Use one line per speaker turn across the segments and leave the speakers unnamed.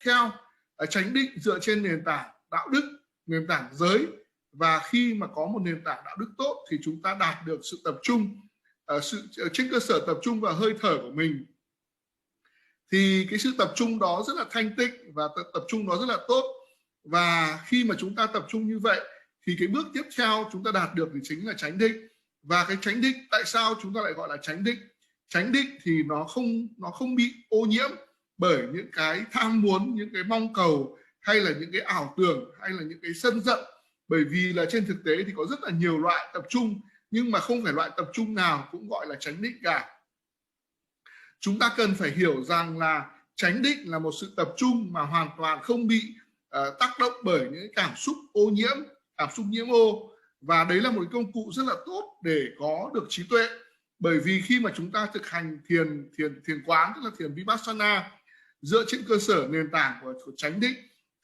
theo. Chánh định dựa trên nền tảng đạo đức, nền tảng giới, và khi mà có một nền tảng đạo đức tốt thì chúng ta đạt được sự tập trung, trên cơ sở tập trung vào hơi thở của mình, thì cái sự tập trung đó rất là thanh tịnh và tập trung đó rất là tốt. Và khi mà chúng ta tập trung như vậy thì cái bước tiếp theo chúng ta đạt được thì chính là chánh định. Và cái chánh định, tại sao chúng ta lại gọi là chánh định? Chánh định thì nó không bị ô nhiễm bởi những cái tham muốn, những cái mong cầu, hay là những cái ảo tưởng, hay là những cái sân giận. Bởi vì là trên thực tế thì có rất là nhiều loại tập trung, nhưng mà không phải loại tập trung nào cũng gọi là chánh định cả. Chúng ta cần phải hiểu rằng là chánh định là một sự tập trung mà hoàn toàn không bị tác động bởi những cảm xúc ô nhiễm, cảm xúc nhiễm ô. Và đấy là một công cụ rất là tốt để có được trí tuệ. Bởi vì khi mà chúng ta thực hành thiền quán, tức là thiền Vipassana, dựa trên cơ sở nền tảng của chánh định,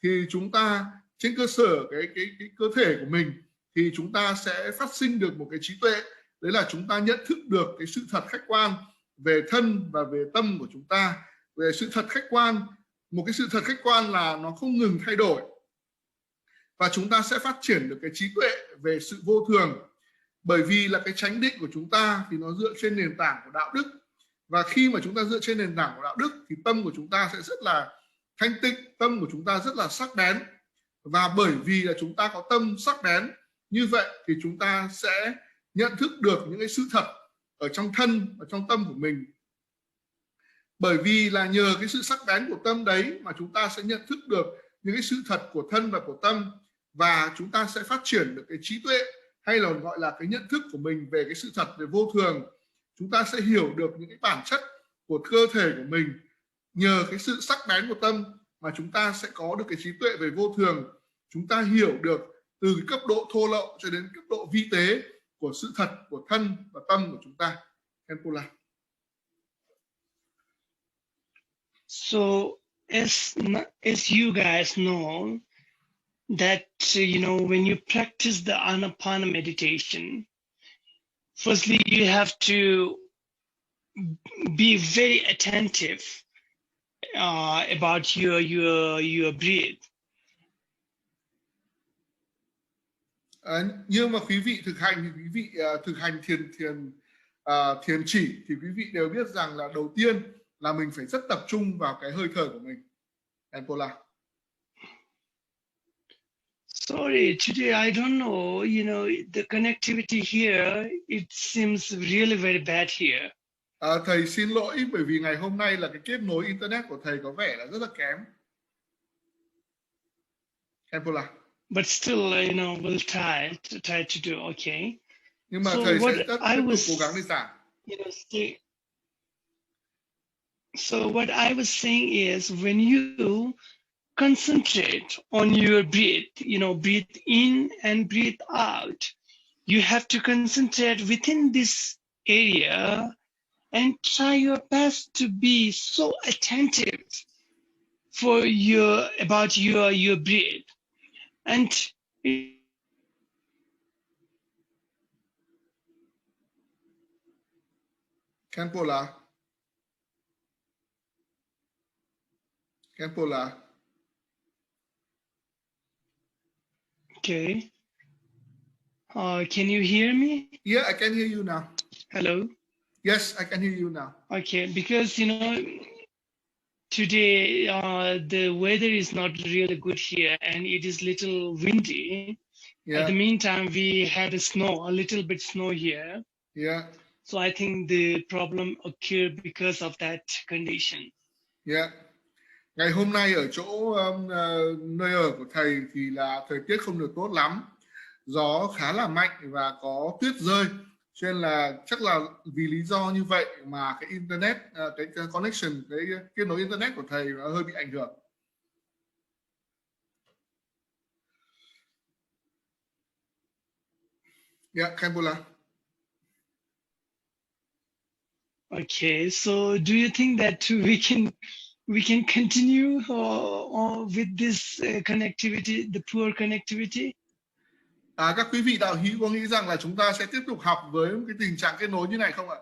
thì chúng ta trên cơ sở cái cơ thể của mình thì chúng ta sẽ phát sinh được một cái trí tuệ. Đấy là chúng ta nhận thức được cái sự thật khách quan về thân và về tâm của chúng ta. Về sự thật khách quan, một cái sự thật khách quan là nó không ngừng thay đổi, và chúng ta sẽ phát triển được cái trí tuệ về sự vô thường. Bởi vì là cái chánh định của chúng ta thì nó dựa trên nền tảng của đạo đức, và khi mà chúng ta dựa trên nền tảng của đạo đức thì tâm của chúng ta sẽ rất là thanh tịnh, tâm của chúng ta rất là sắc bén. Và bởi vì là chúng ta có tâm sắc bén như vậy thì chúng ta sẽ nhận thức được những cái sự thật ở trong thân và trong tâm của mình. Bởi vì là nhờ cái sự sắc bén của tâm đấy mà chúng ta sẽ nhận thức được những cái sự thật của thân và của tâm, và chúng ta sẽ phát triển được cái trí tuệ, hay là gọi là cái nhận thức của mình về cái sự thật về vô thường. Chúng ta sẽ hiểu được những cái bản chất của cơ thể của mình. Nhờ cái sự sắc bén của tâm mà chúng ta sẽ có được cái trí tuệ về vô thường. Chúng ta hiểu được từ cái cấp độ thô lậu cho đến cấp độ vi tế của sự thật của thân và tâm của chúng ta. Khenpo.
So as you guys know that when you practice the Anapana meditation, firstly you have to be very attentive about your breath.
Nhưng mà quý vị thực hành thì quý vị thực hành thiền chỉ thì quý vị đều biết rằng là đầu tiên là mình phải rất tập trung vào cái hơi thở của mình. Anpola.
Sorry, today I don't know, the connectivity here, it seems really very bad here.
Thầy xin lỗi bởi vì ngày hôm nay là cái kết nối internet của thầy có vẻ là rất là kém. Anpola.
But still, we'll try to do okay.
Nhưng mà thầy sẽ tiếp tục cố gắng để giảm.
So what I was saying is, when you concentrate on your breath, breathe in and breathe out, you have to concentrate within this area and try your best to be so attentive about your breath. And
Khenpo.
Okay. Can you hear me?
Yeah, I can hear you now.
Hello?
Yes, I can hear you now.
Okay, because, today the weather is not really good here and it is little windy. Yeah. At the meantime, we had a little bit snow here.
Yeah.
So I think the problem occurred because of that condition.
Yeah. Ngày hôm nay ở chỗ nơi ở của thầy thì là thời tiết không được tốt lắm. Gió khá là mạnh và có tuyết rơi. Cho nên là chắc là vì lý do như vậy mà cái internet, cái connection, cái kết nối internet của thầy nó hơi bị ảnh hưởng. Yeah, Khenpo.
Okay, so do you think that we can continue with this connectivity, the poor connectivity?
Các quý vị đạo hữu có nghĩ rằng là chúng ta sẽ tiếp tục học với cái tình trạng kết nối như này không ạ?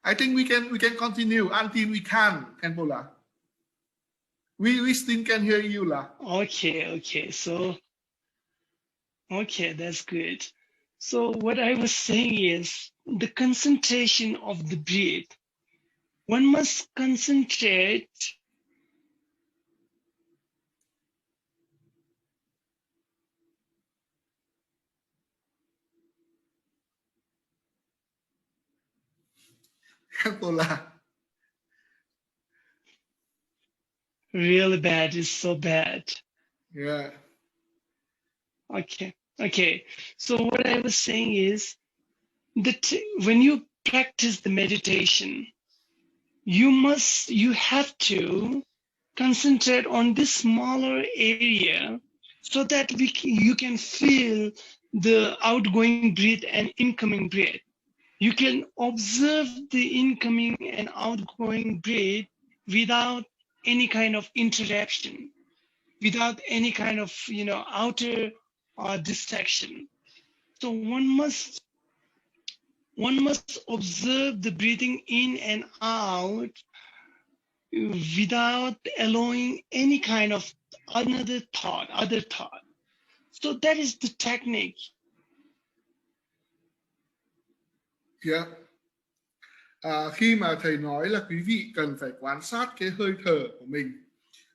I think we can continue until we can, Khenpo La. We still can hear you, La.
Okay. So, okay, that's good. So what I was saying is the concentration of the breath. One must concentrate
Khenpo La.
really bad. It's so bad.
Yeah.
Okay. So what I was saying is that when you practice the meditation, you have to concentrate on this smaller area so that you can feel the outgoing breath and incoming breath. You can observe the incoming and outgoing breath without any kind of interruption, without any kind of outer distraction. So one must observe the breathing in and out without allowing any kind of other thought. So that is the technique.
Yeah. Khi mà thầy nói là quý vị cần phải quan sát cái hơi thở của mình,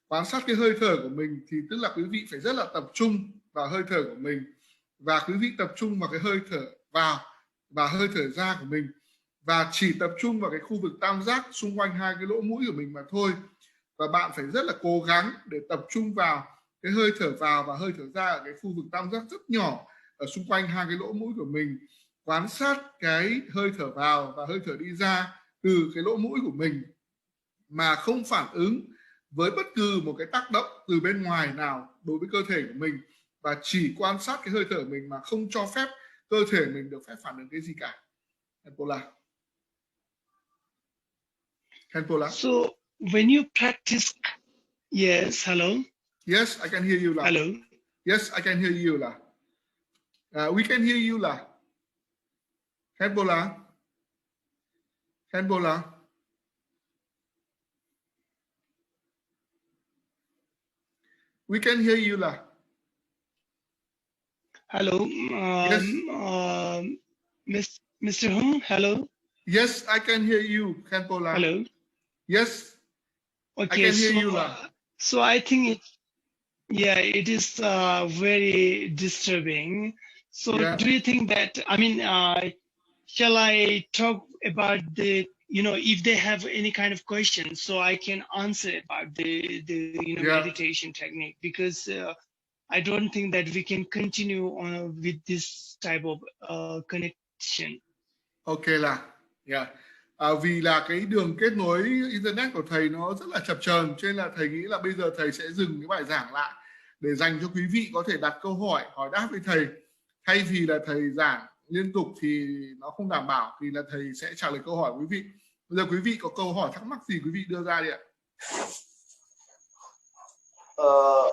quan sát cái hơi thở của mình thì tức là quý vị phải rất là tập trung vào hơi thở của mình, và quý vị tập trung vào cái hơi thở vào và hơi thở ra của mình, và chỉ tập trung vào cái khu vực tam giác xung quanh hai cái lỗ mũi của mình mà thôi. Và bạn phải rất là cố gắng để tập trung vào cái hơi thở vào và hơi thở ra ở cái khu vực tam giác rất nhỏ ở xung quanh hai cái lỗ mũi của mình. Quan sát cái hơi thở vào và hơi thở đi ra từ cái lỗ mũi của mình mà không phản ứng với bất cứ một cái tác động từ bên ngoài nào đối với cơ thể của mình, và chỉ quan sát cái hơi thở mình mà không cho phép cơ thể mình được phép phản ứng cái gì cả. Khenpo La.
So when you practice, yes, hello.
Yes, I can hear you, La.
Hello.
Yes, I can hear you, La. We can hear you, La. Khenpo La. Khenpo La. We can hear you, La.
Hello.
Yes.
Mr. Hung, hello.
Yes, I can hear you, Khenpo La.
Hello.
Yes.
Okay,
I can hear you, La.
So I think it is very disturbing. So
Yeah.
do you think that, shall I talk about if they have any kind of questions, so I can answer about the meditation technique, because I don't think that we can continue on with this type of connection.
Ok là, yeah. Vì là cái đường kết nối internet của thầy nó rất là chập chờn, cho nên là thầy nghĩ là bây giờ thầy sẽ dừng cái bài giảng lại để dành cho quý vị có thể đặt câu hỏi đáp với thầy, thay vì là thầy giảng liên tục thì nó không đảm bảo, thì là thầy sẽ trả lời câu hỏi quý vị. Bây giờ quý vị có câu hỏi thắc mắc gì quý vị đưa ra đi ạ.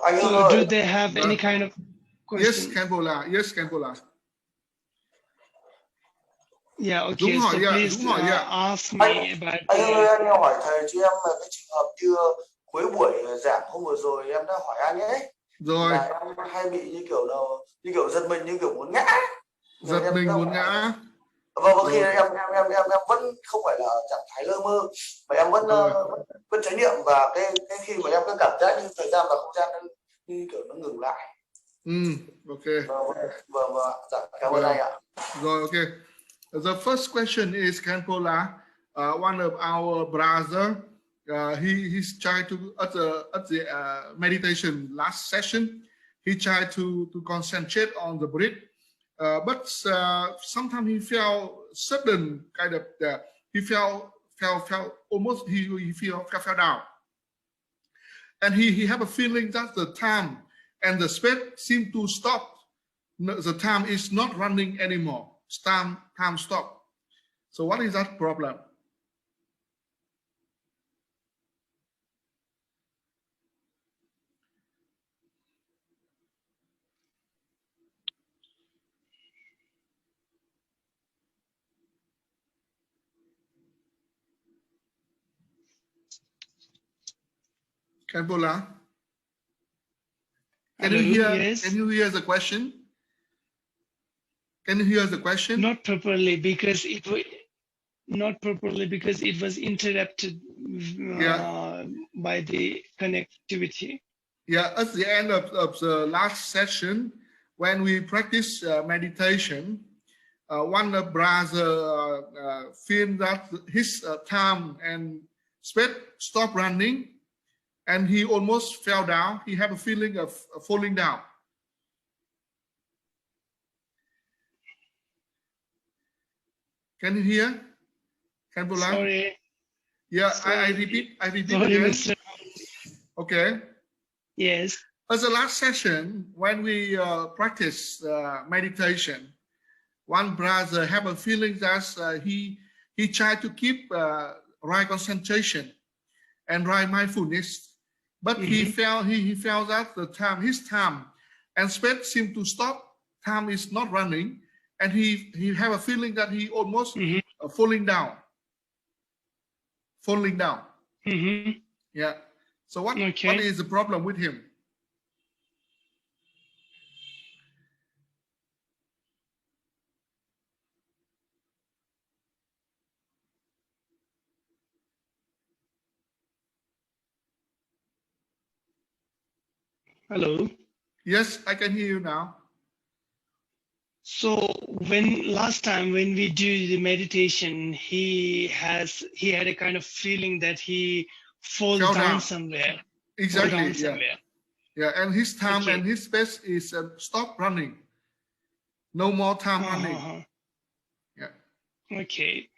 Anh so do they have any kind of question?
Yes, Khenpo La. Yes, Khenpo La.
Yeah, okay, so please ask me about
anh ơi, hỏi thầy cho em là cái trường hợp như cuối buổi giảng hôm vừa rồi em đã hỏi anh ấy,
rồi
là em hay bị như kiểu giật mình, như kiểu muốn ngã.
Giật mình muốn ngã.
Vâng, khi em vẫn không phải là trạng thái lơ mơ, mà em vẫn chánh niệm, và cái khi mà em cứ cảm giác như thời gian và không gian như kiểu nó ngừng lại.
Ok.
Vâng, dạ, cảm ơn anh ạ.
Rồi, ok. The first question is Khenpo La, one of our brother. He's tried to at the meditation last session. He tried to concentrate on the breath, but sometimes he felt sudden kind of. He felt almost he fell down, and he have a feeling that the time and the space seem to stop. The time is not running anymore. Time stop. So what is that problem? Khenpo, can
Hello,
you hear?
yes.
Can you hear the question? Can you hear the question?
Not properly because it was interrupted by the connectivity.
Yeah, at the end of the last session, when we practice meditation, one brother feel that his time and space stopped running, and he almost fell down. He had a feeling of falling down. Can you hear? Khenpo?
Sorry.
Yeah,
Sorry.
I repeat
Sorry,
again.
Mr.
Okay.
Yes.
As the last session, when we practice meditation, one brother have a feeling that he tried to keep right concentration and right mindfulness, but he felt that his time and space seemed to stop. Time is not running, and he have a feeling that he almost falling down. Yeah. So what is the problem with him?
Hello.
Yes, I can hear you now.
So last time when we do the meditation, he had a kind of feeling that he fell down somewhere.
Exactly. Yeah, and his time and his space is stop running. No more time running. Yeah.
Okay.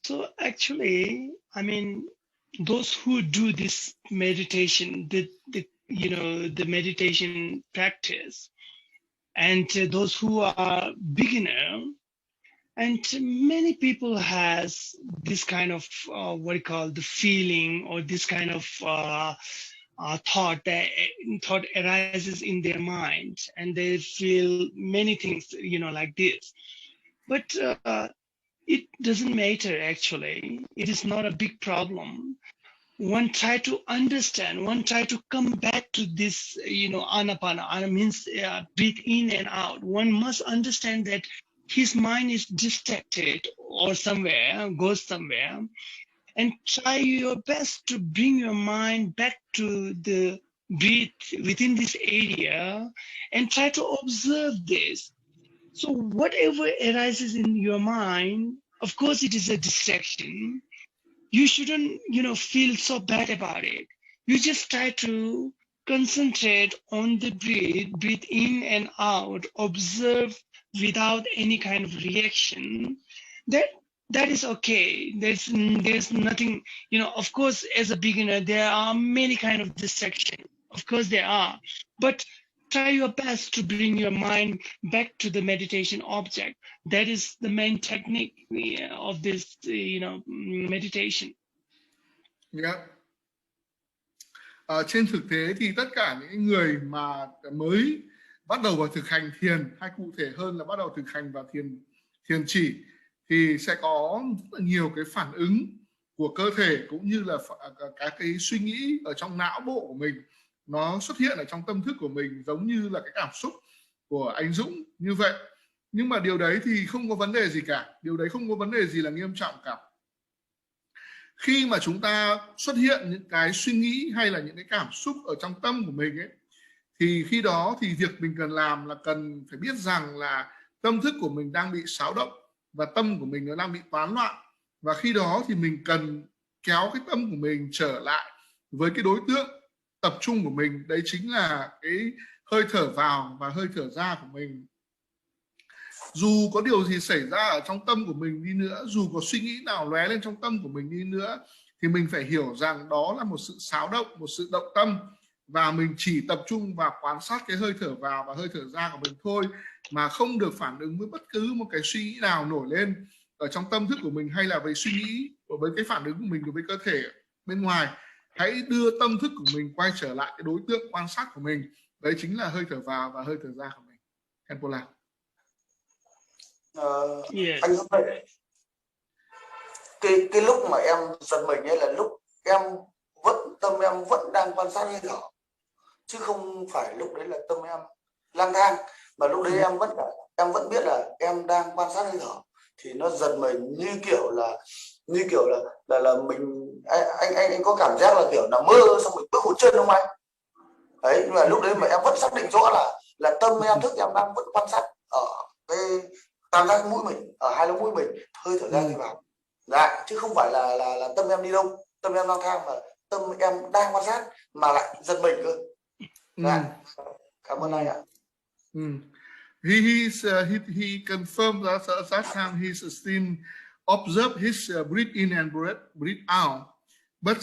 So actually, I mean, those who do this meditation, the meditation practice, and those who are beginner, and many people has this kind of the feeling or this kind of thought arises in their mind, and they feel many things like this, but it doesn't matter. Actually, it is not a big problem. One try to understand, one try to come back to this anapana means breathe in and out. One must understand that his mind is distracted or goes somewhere, and try your best to bring your mind back to the breathe within this area and try to observe this. So whatever arises in your mind, of course it is a distraction. You shouldn't feel so bad about it. You just try to concentrate on the breathe in and out, observe without any kind of reaction. That is okay. There's nothing, of course, as a beginner there are many kind of distractions. Of course there are, but try your best to bring your mind back to the meditation object. That is the main technique of this meditation.
Yeah. Trên thực tế thì tất cả những người mà mới bắt đầu vào thực hành thiền, hay cụ thể hơn là bắt đầu thực hành vào thiền chỉ, thì sẽ có rất nhiều cái phản ứng của cơ thể cũng như là các cái suy nghĩ ở trong não bộ của mình nó xuất hiện ở trong tâm thức của mình, giống như là cái cảm xúc của anh Dũng như vậy. Nhưng mà điều đấy thì không có vấn đề gì cả, điều đấy không có vấn đề gì là nghiêm trọng cả. Khi mà chúng ta xuất hiện những cái suy nghĩ hay là những cái cảm xúc ở trong tâm của mình ấy, thì khi đó thì việc mình cần làm là cần phải biết rằng là tâm thức của mình đang bị xáo động và tâm của mình nó đang bị toán loạn, và khi đó thì mình cần kéo cái tâm của mình trở lại với cái đối tượng tập trung của mình, đấy chính là cái hơi thở vào và hơi thở ra của mình. Dù có điều gì xảy ra ở trong tâm của mình đi nữa, dù có suy nghĩ nào lóe lên trong tâm của mình đi nữa, thì mình phải hiểu rằng đó là một sự xáo động, một sự động tâm, và mình chỉ tập trung và quan sát cái hơi thở vào và hơi thở ra của mình thôi, mà không được phản ứng với bất cứ một cái suy nghĩ nào nổi lên ở trong tâm thức của mình, hay là với suy nghĩ với cái phản ứng của mình đối với cơ thể bên ngoài. Hãy đưa tâm thức của mình quay trở lại cái đối tượng quan sát của mình, đấy chính là hơi thở vào và hơi thở ra của mình. Khenpo.
Yes.
Anh ơi, cái lúc mà em giật mình ấy là lúc em tâm em vẫn đang quan sát hơi thở, chứ không phải lúc đấy là tâm em lang thang, mà lúc đấy em vẫn biết là em đang quan sát hơi thở. Thì nó giật mình như kiểu là mình anh có cảm giác là kiểu là mơ xong mình bước hụt chân không anh? Đấy, nhưng mà lúc đấy mà em vẫn xác định rõ là tâm em thức em đang vẫn quan sát ở cái tam giác mũi mình, ở hai lỗ mũi mình, hơi thở ra hơi vào. Dạ, chứ không phải là tâm em đi đâu, tâm em lang thang, mà tâm em đang quan sát mà lại giật mình cơ. Dạ, cảm ơn anh ạ.
He confirmed that at that time he still observed his breathe in and breathe out, but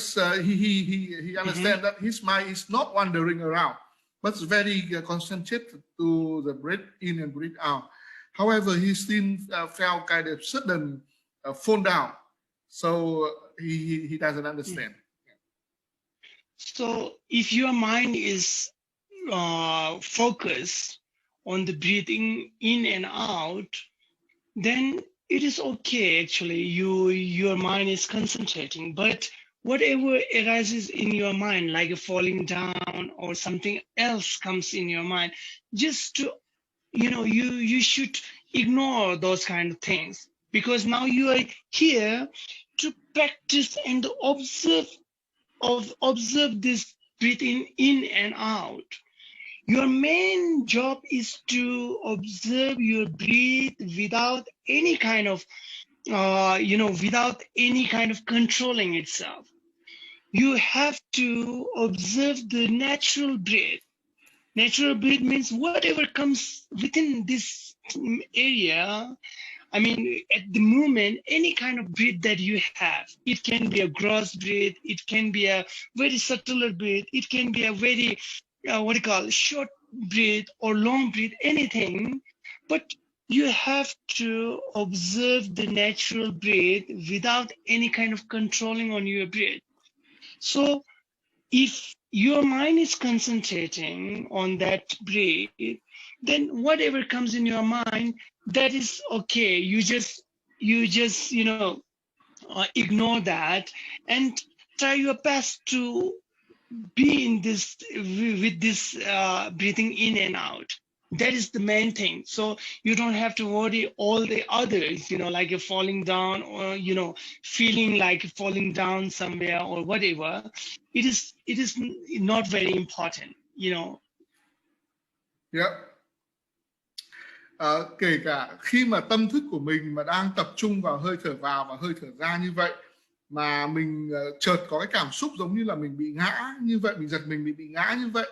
he understand that his mind is not wandering around, but very concentrated to the breath in and breathe out. However, he still felt kind of sudden fall down, so he doesn't understand.
So if your mind is focused on the breathing in and out, then it is okay. Actually, your mind is concentrating. But whatever arises in your mind, like a falling down or something else comes in your mind, just to you should ignore those kind of things, because now you are here to practice and observe this breathing in and out. Your main job is to observe your breath without any kind of without any kind of controlling itself. You have to observe the natural breath. Natural breath means whatever comes within this area. I mean, at the moment, any kind of breath that you have, it can be a gross breath, it can be a very subtler breath, it can be a very, short breath or long breath, anything. But you have to observe the natural breath without any kind of controlling on your breath. So if your mind is concentrating on that breath, then whatever comes in your mind, that is okay. You just ignore that and try your best to be in this with this breathing in and out. That is the main thing. So you don't have to worry all the others, like you're falling down or feeling like falling down somewhere or whatever. It is not very important.
Yep. Kể cả khi mà tâm thức của mình mà đang tập trung vào hơi thở vào và hơi thở ra như vậy, mà mình chợt có cái cảm xúc giống như là mình bị ngã như vậy, mình giật mình bị ngã như vậy,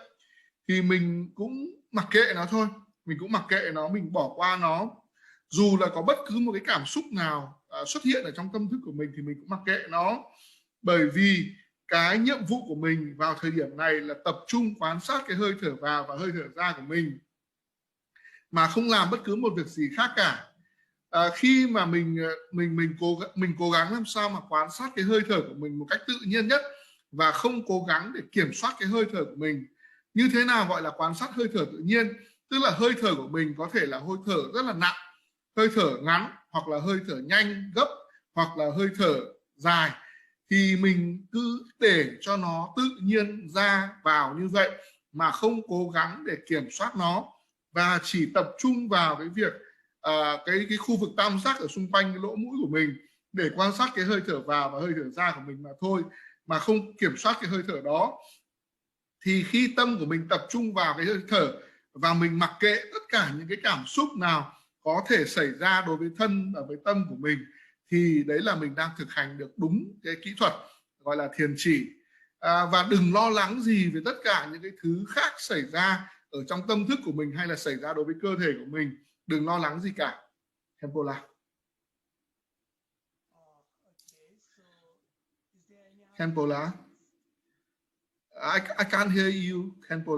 thì mình cũng mặc kệ nó thôi, mình cũng mặc kệ nó, mình bỏ qua nó. Dù là có bất cứ một cái cảm xúc nào xuất hiện ở trong tâm thức của mình thì mình cũng mặc kệ nó, bởi vì cái nhiệm vụ của mình vào thời điểm này là tập trung quan sát cái hơi thở vào và hơi thở ra của mình, mà không làm bất cứ một việc gì khác cả. Khi mà mình cố gắng làm sao mà quan sát cái hơi thở của mình một cách tự nhiên nhất và không cố gắng để kiểm soát cái hơi thở của mình. Như thế nào gọi là quan sát hơi thở tự nhiên? Tức là hơi thở của mình có thể là hơi thở rất là nặng, hơi thở ngắn, hoặc là hơi thở nhanh gấp, hoặc là hơi thở dài, thì mình cứ để cho nó tự nhiên ra vào như vậy mà không cố gắng để kiểm soát nó, và chỉ tập trung vào cái việc cái khu vực tam giác ở xung quanh cái lỗ mũi của mình để quan sát cái hơi thở vào và hơi thở ra của mình mà thôi, mà không kiểm soát cái hơi thở đó. Thì khi tâm của mình tập trung vào cái hơi thở và mình mặc kệ tất cả những cái cảm xúc nào có thể xảy ra đối với thân và với tâm của mình, thì đấy là mình đang thực hành được đúng cái kỹ thuật gọi là thiền chỉ. Và đừng lo lắng gì về tất cả những cái thứ khác xảy ra ở trong tâm thức của mình hay là xảy ra đối với cơ thể của mình. Đừng lo lắng gì cả. Khenpo. Khenpo. I can't hear you, Khenpo.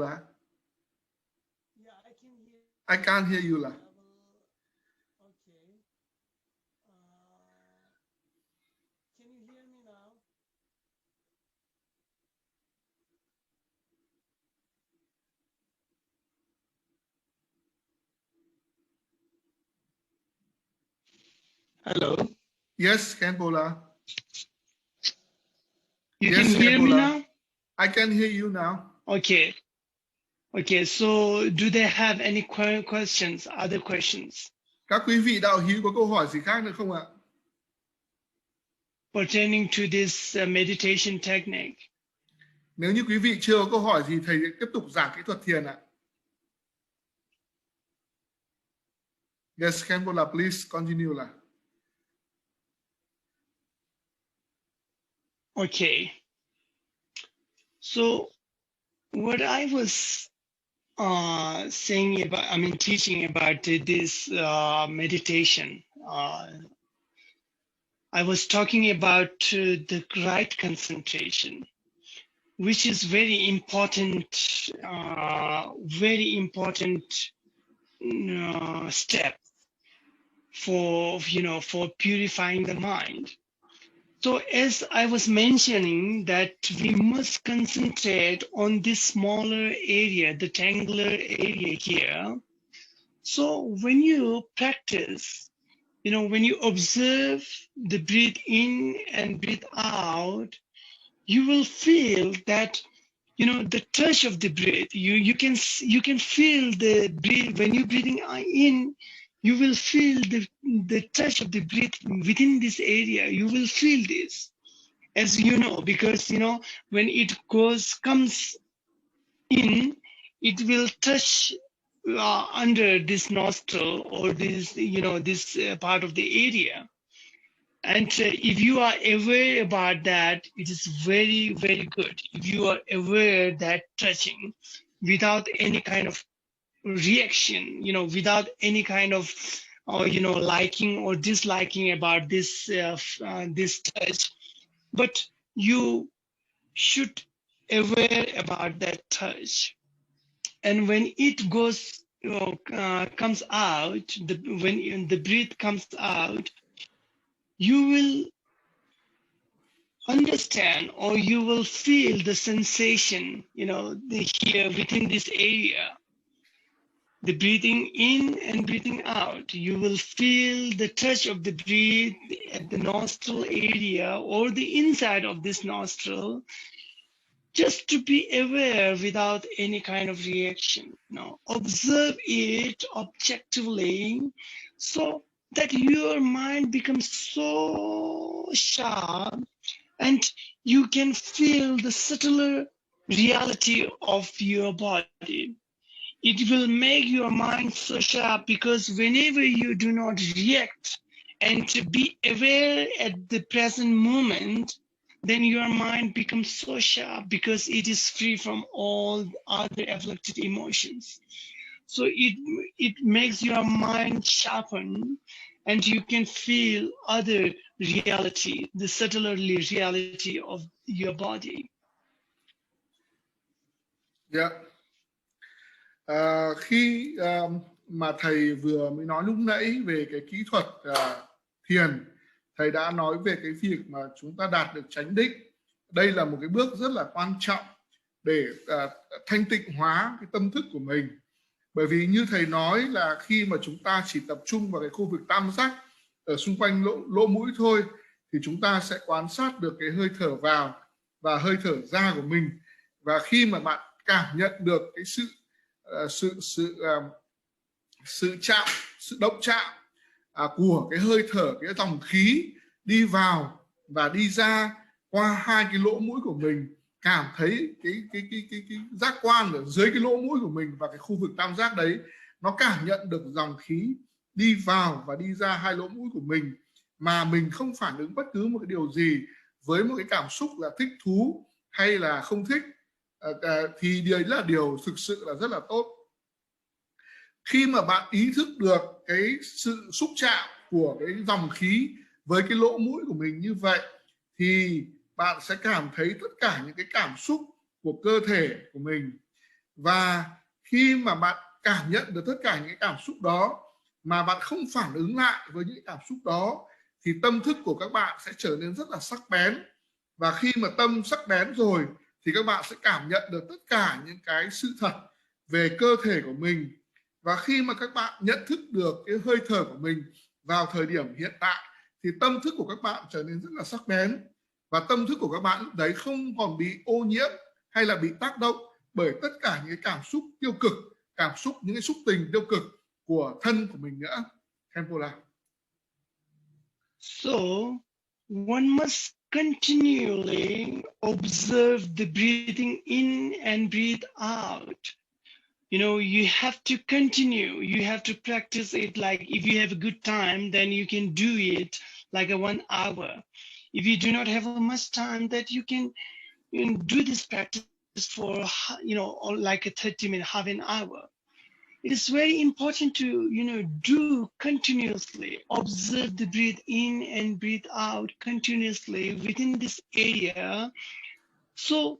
I can't hear you.
Can you hear me now? Hello.
Yes, Khenpo.
You
Yes,
can hear me
Ebola.
now?
I can hear you now.
Okay. Okay, so do they have any questions, other questions
Các quý vị đạo hữu có câu hỏi gì khác nữa không ạ?
pertaining to this meditation technique?
Nếu như quý vị chưa có câu hỏi gì, thầy sẽ tiếp tục giảng kỹ thuật thiền ạ. Yes, Khenpo, please continue là.
Okay. So what I was saying about, teaching about this meditation. I was talking about the right concentration, which is very important step for purifying the mind. So as I was mentioning that we must concentrate on this smaller area, the triangular area here. So when you practice, when you observe the breathe in and breathe out, you will feel that, the touch of the breath. You can feel the breath when you're breathing in. You will feel the touch of the breath within this area. You will feel this, as you know, because when it comes in, it will touch under this nostril or this this part of the area. And if you are aware about that, it is very, very good. If you are aware that touching without any kind of reaction, without any kind of, liking or disliking about this this touch, but you should aware about that touch. And when it goes, comes out, when the breath comes out, you will understand or you will feel the sensation, here within this area. The breathing in and breathing out, you will feel the touch of the breath at the nostril area or the inside of this nostril, just to be aware without any kind of reaction. Observe it objectively so that your mind becomes so sharp and you can feel the subtler reality of your body. It will make your mind so sharp because whenever you do not react and to be aware at the present moment, then your mind becomes so sharp because it is free from all other afflicted emotions. So it makes your mind sharpen and you can feel other reality, the subtler reality of your body.
Yeah. Khi mà thầy vừa mới nói lúc nãy về cái kỹ thuật thiền, thầy đã nói về cái việc mà chúng ta đạt được chánh định. Đây là một cái bước rất là quan trọng để thanh tịnh hóa cái tâm thức của mình. Bởi vì như thầy nói là khi mà chúng ta chỉ tập trung vào cái khu vực tam giác ở xung quanh lỗ mũi thôi, thì chúng ta sẽ quan sát được cái hơi thở vào và hơi thở ra của mình. Và khi mà bạn cảm nhận được cái sự chạm, sự động chạm của cái hơi thở, cái dòng khí đi vào và đi ra qua hai cái lỗ mũi của mình, cảm thấy cái giác quan ở dưới cái lỗ mũi của mình và cái khu vực tam giác đấy, nó cảm nhận được dòng khí đi vào và đi ra hai lỗ mũi của mình, mà mình không phản ứng bất cứ một cái điều gì với một cái cảm xúc là thích thú hay là không thích, thì đấy là điều thực sự là rất là tốt. Khi mà bạn ý thức được cái sự xúc chạm của cái dòng khí với cái lỗ mũi của mình như vậy, thì bạn sẽ cảm thấy tất cả những cái cảm xúc của cơ thể của mình. Và khi mà bạn cảm nhận được tất cả những cái cảm xúc đó mà bạn không phản ứng lại với những cảm xúc đó, thì tâm thức của các bạn sẽ trở nên rất là sắc bén. Và khi mà tâm sắc bén rồi thì các bạn sẽ cảm nhận được tất cả những cái sự thật về cơ thể của mình. Và khi mà các bạn nhận thức được cái hơi thở của mình vào thời điểm hiện tại, thì tâm thức của các bạn trở nên rất là sắc bén. và tâm thức của các bạn lúc đấy không còn bị ô nhiễm hay là bị tác động bởi tất cả những cái cảm xúc tiêu cực, cảm xúc, những cái xúc tình tiêu cực của thân của mình nữa. Khenpo là.
So one must continually observe the breathing in and breathe out. You know, you have to continue. You have to practice it. Like if you have a good time, then you can do it like a 1 hour. If you do not have much time, that you can do this practice for, you know, or like a 30 minute, half an hour. It is very important to, you know, do continuously, observe the breathe in and breathe out continuously within this area. So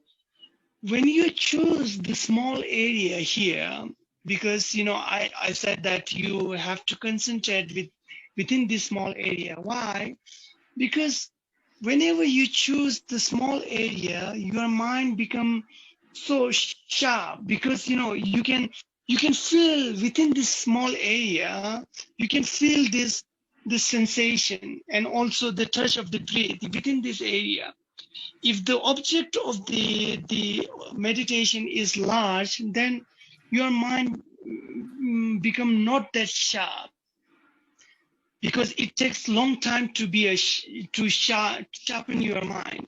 when you choose the small area here, because, you know, I said that you have to concentrate within this small area. Why? Because whenever you choose the small area, your mind become so sharp, because, you know, you can feel within this small area, you can feel this sensation and also the touch of the breath within this area. If the object of the meditation is large, then your mind become not that sharp, because it takes long time to be sharpen your mind.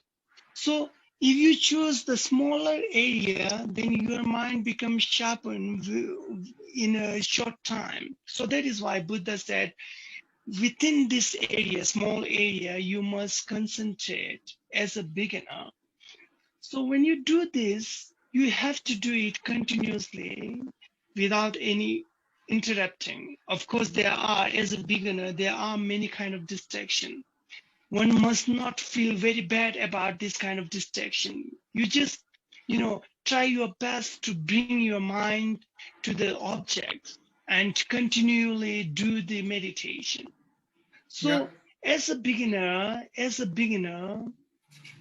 So if you choose the smaller area, then your mind becomes sharpened in a short time. So that is why Buddha said, within this area, small area, you must concentrate as a beginner. So when you do this, you have to do it continuously without any interrupting. Of course, as a beginner, there are many kind of distraction. One must not feel very bad about this kind of distraction. You just, you know, try your best to bring your mind to the object and continually do the meditation. So as a beginner,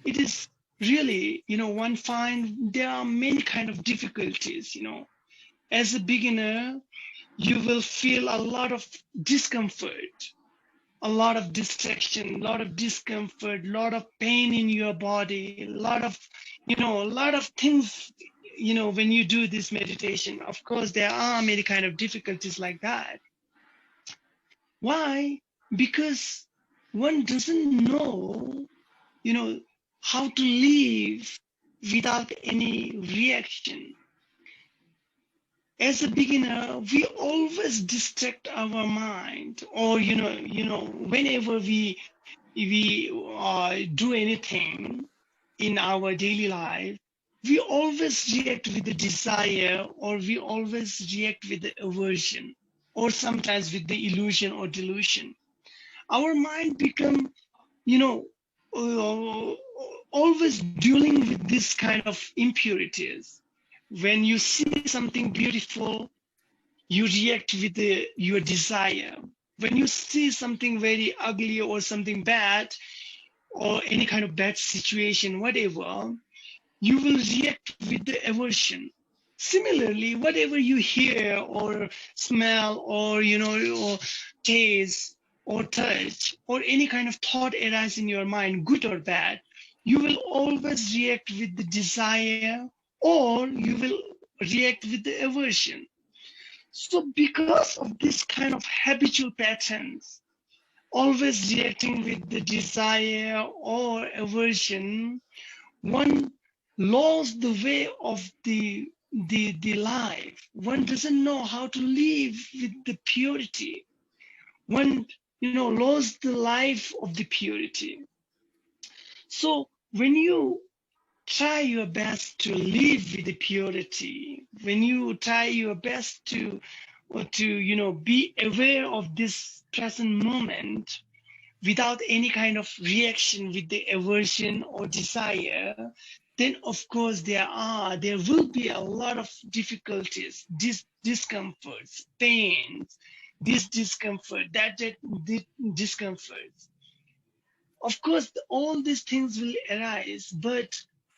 it is really, you know, one find there are many kind of difficulties, you know. As a beginner, you will feel a lot of discomfort, a lot of distraction, a lot of discomfort, a lot of pain in your body, a lot of things, you know, when you do this meditation. Of course, there are many kind of difficulties like that. Why? Because one doesn't know, you know, how to live without any reaction. As a beginner, we always distract our mind, or you know, whenever we do anything in our daily life, we always react with the desire, or we always react with the aversion, or sometimes with the illusion or delusion. Our mind become, you know, always dealing with this kind of impurities. When you see something beautiful, you react with your desire. When you see something very ugly or something bad, or any kind of bad situation, whatever, you will react with the aversion. Similarly, whatever you hear or smell, or, you know, or taste or touch, or any kind of thought arise in your mind, good or bad, you will always react with the desire, or you will react with the aversion. So because of this kind of habitual patterns, always reacting with the desire or aversion, one lost the way of the life. One doesn't know how to live with the purity. One, you know, lost the life of the purity. So when you try your best to live with the purity, when you try your best to you know, be aware of this present moment without any kind of reaction with the aversion or desire, then of course there will be a lot of difficulties, discomforts, pains, this discomfort, that discomforts. Of course, all these things will arise, but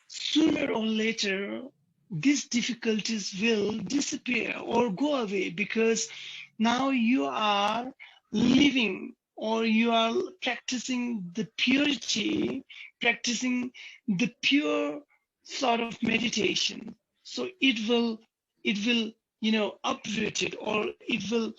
sooner or later, these difficulties will disappear or go away, because now you are living, or you are practicing the purity practicing the pure sort of meditation. So it will uproot it, or it will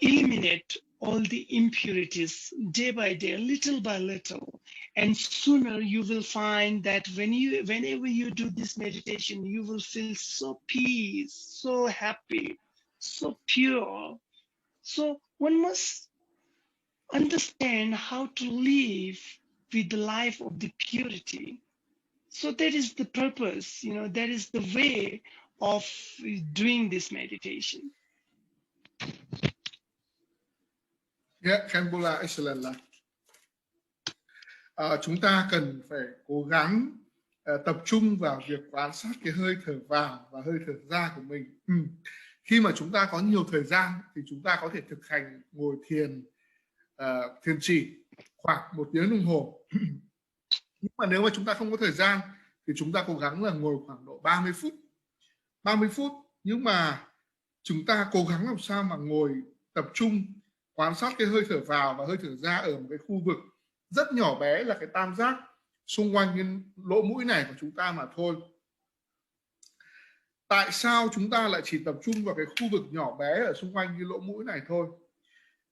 eliminate all the impurities day by day, little by little. And sooner you will find that whenever you do this meditation, you will feel so peace, so happy, so pure. So one must understand how to live with the life of the purity. So that is the purpose, that is the way of doing this meditation.
Yeah, Khenpo excellent. Chúng ta cần phải cố gắng tập trung vào việc quan sát cái hơi thở vào và hơi thở ra của mình. Khi mà chúng ta có nhiều thời gian thì chúng ta có thể thực hành ngồi thiền chỉ khoảng 1 tiếng đồng hồ. Nhưng mà nếu mà chúng ta không có thời gian thì chúng ta cố gắng là ngồi khoảng độ 30 phút. 30 phút, nhưng mà chúng ta cố gắng làm sao mà ngồi tập trung quan sát cái hơi thở vào và hơi thở ra ở một cái khu vực rất nhỏ bé, là cái tam giác xung quanh cái lỗ mũi này của chúng ta mà thôi. Tại sao chúng ta lại chỉ tập trung vào cái khu vực nhỏ bé ở xung quanh cái lỗ mũi này thôi?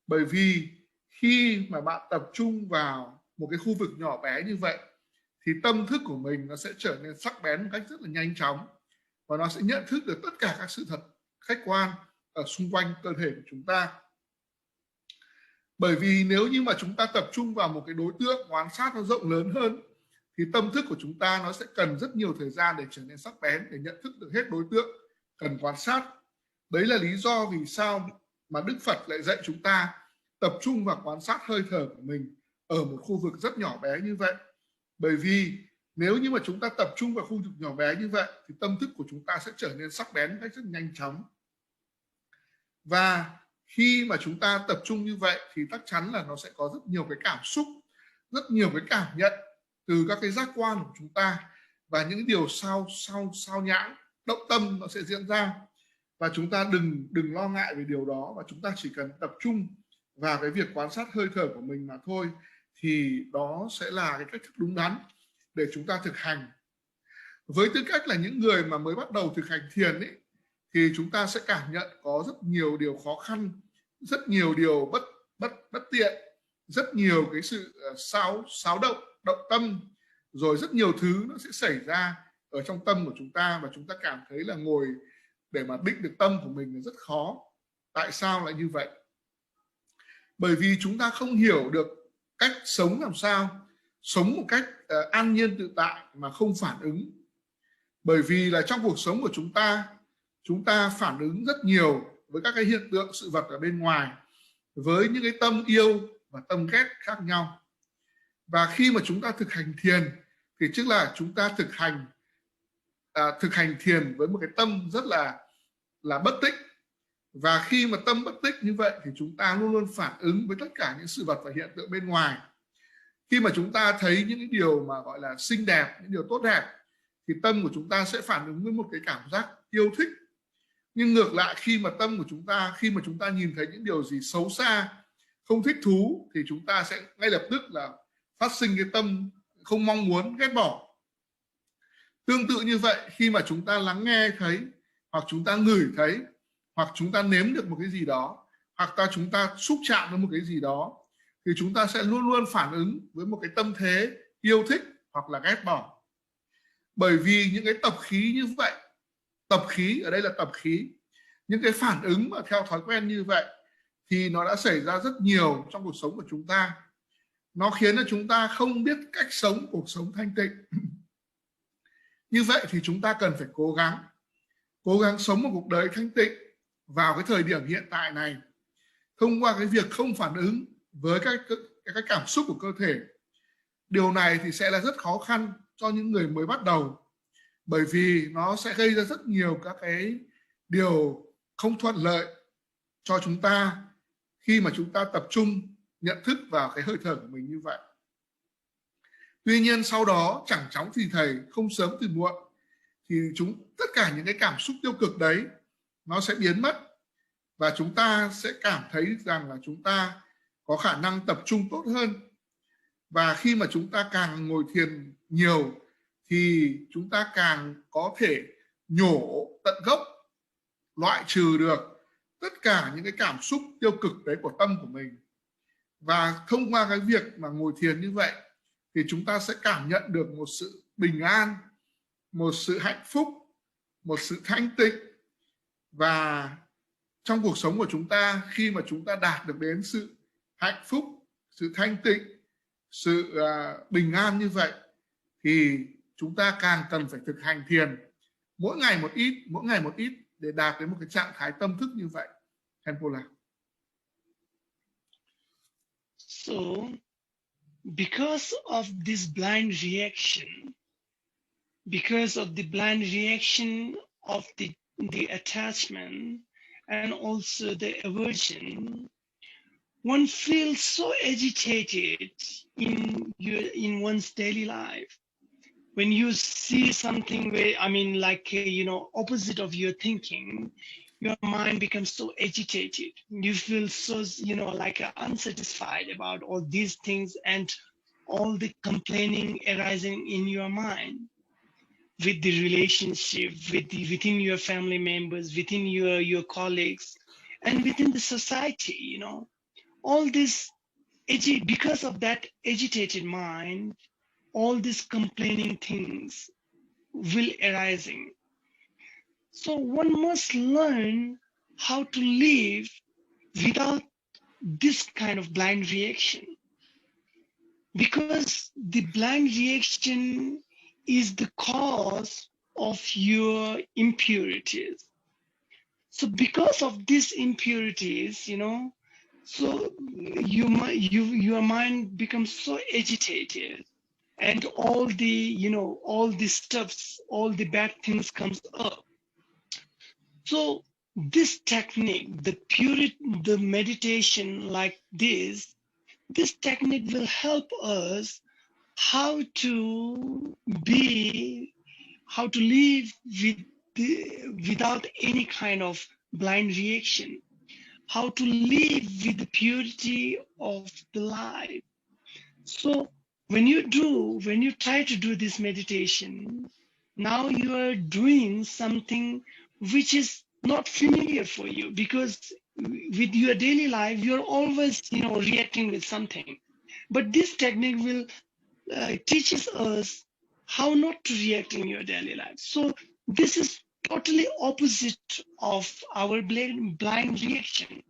Bởi vì khi mà bạn tập trung vào một cái khu vực nhỏ bé như vậy thì tâm thức của mình nó sẽ trở nên sắc bén một cách rất là nhanh chóng, và nó sẽ nhận thức được tất cả các sự thật khách quan ở xung quanh cơ thể của chúng ta. Bởi vì nếu như mà chúng ta tập trung vào một cái đối tượng quan sát nó rộng lớn hơn thì tâm thức của chúng ta nó sẽ cần rất nhiều thời gian để trở nên sắc bén, để nhận thức được hết đối tượng cần quan sát. Đấy là lý do vì sao mà Đức Phật lại dạy chúng ta tập trung vào quan sát hơi thở của mình ở một khu vực rất nhỏ bé như vậy. Bởi vì nếu như mà chúng ta tập trung vào khu vực nhỏ bé như vậy thì tâm thức của chúng ta sẽ trở nên sắc bén một cách rất nhanh chóng. Và khi mà chúng ta tập trung như vậy thì chắc chắn là nó sẽ có rất nhiều cái cảm xúc, rất nhiều cái cảm nhận từ các cái giác quan của chúng ta, và những điều sao nhãng, động tâm nó sẽ diễn ra. Và chúng ta đừng lo ngại về điều đó, và chúng ta chỉ cần tập trung vào cái việc quan sát hơi thở của mình mà thôi, thì đó sẽ là cái cách thức đúng đắn để chúng ta thực hành. Với tư cách là những người mà mới bắt đầu thực hành thiền ấy, thì chúng ta sẽ cảm nhận có rất nhiều điều khó khăn, rất nhiều điều bất tiện, rất nhiều cái sự xáo động tâm, rồi rất nhiều thứ nó sẽ xảy ra ở trong tâm của chúng ta, và chúng ta cảm thấy là ngồi để mà định được tâm của mình là rất khó. Tại sao lại như vậy? Bởi vì chúng ta không hiểu được cách sống làm sao, sống một cách an nhiên tự tại mà không phản ứng. Bởi vì là trong cuộc sống của chúng ta phản ứng rất nhiều với các cái hiện tượng sự vật ở bên ngoài, với những cái tâm yêu và tâm ghét khác nhau. Và khi mà chúng ta thực hành thiền thì tức là chúng ta thực hành thiền với một cái tâm rất là bất tích. Và khi mà tâm bất tích như vậy thì chúng ta luôn luôn phản ứng với tất cả những sự vật và hiện tượng bên ngoài. Khi mà chúng ta thấy những cái điều mà gọi là xinh đẹp, những điều tốt đẹp, thì tâm của chúng ta sẽ phản ứng với một cái cảm giác yêu thích. Nhưng ngược lại, khi mà chúng ta nhìn thấy những điều gì xấu xa, không thích thú, thì chúng ta sẽ ngay lập tức là phát sinh cái tâm không mong muốn, ghét bỏ. Tương tự như vậy, khi mà chúng ta lắng nghe thấy, hoặc chúng ta ngửi thấy, hoặc chúng ta nếm được một cái gì đó, hoặc chúng ta xúc chạm với một cái gì đó, thì chúng ta sẽ luôn luôn phản ứng với một cái tâm thế yêu thích hoặc là ghét bỏ. Bởi vì những cái tập khí như vậy, tập khí ở đây là tập khí, những cái phản ứng mà theo thói quen như vậy thì nó đã xảy ra rất nhiều trong cuộc sống của chúng ta. Nó khiến cho chúng ta không biết cách sống cuộc sống thanh tịnh. Như vậy thì chúng ta cần phải cố gắng sống một cuộc đời thanh tịnh vào cái thời điểm hiện tại này, thông qua cái việc không phản ứng với các cảm xúc của cơ thể. Điều này thì sẽ là rất khó khăn cho những người mới bắt đầu, bởi vì nó sẽ gây ra rất nhiều các cái điều không thuận lợi cho chúng ta khi mà chúng ta tập trung nhận thức vào cái hơi thở của mình như vậy. Tuy nhiên sau đó chẳng chóng thì thầy, không sớm thì muộn, thì tất cả những cái cảm xúc tiêu cực đấy nó sẽ biến mất, và chúng ta sẽ cảm thấy rằng là chúng ta có khả năng tập trung tốt hơn. Và khi mà chúng ta càng ngồi thiền nhiều thì chúng ta càng có thể nhổ tận gốc, loại trừ được tất cả những cái cảm xúc tiêu cực đấy của tâm của mình. Và thông qua cái việc mà ngồi thiền như vậy thì chúng ta sẽ cảm nhận được một sự bình an, một sự hạnh phúc, một sự thanh tịnh. Và trong cuộc sống của chúng ta, khi mà chúng ta đạt được đến sự hạnh phúc, sự thanh tịnh, sự bình an như vậy thì chúng ta càng cần phải thực hành thiền mỗi ngày một ít để đạt đến một cái trạng thái tâm thức như vậy. Khenpo là.
So, because of this blind reaction, because of the blind reaction of the attachment and also the aversion, one feels so agitated in one's daily life. When you see something opposite of your thinking, your mind becomes so agitated. You feel so, unsatisfied about all these things and all the complaining arising in your mind with the relationship, within your family members, within your colleagues, and within the society, all this, because of that agitated mind, all these complaining things will arising. So one must learn how to live without this kind of blind reaction, because the blind reaction is the cause of your impurities. So because of these impurities, so your mind becomes so agitated, and all the stuffs, all the bad things comes up. So this technique, the meditation like this technique will help us how to live without any kind of blind reaction, how to live with the purity of the life. So when you try to do this meditation, now you are doing something which is not familiar for you, because with your daily life you're always reacting with something. But this technique will teaches us how not to react in your daily life. So this is totally opposite of our blind reaction.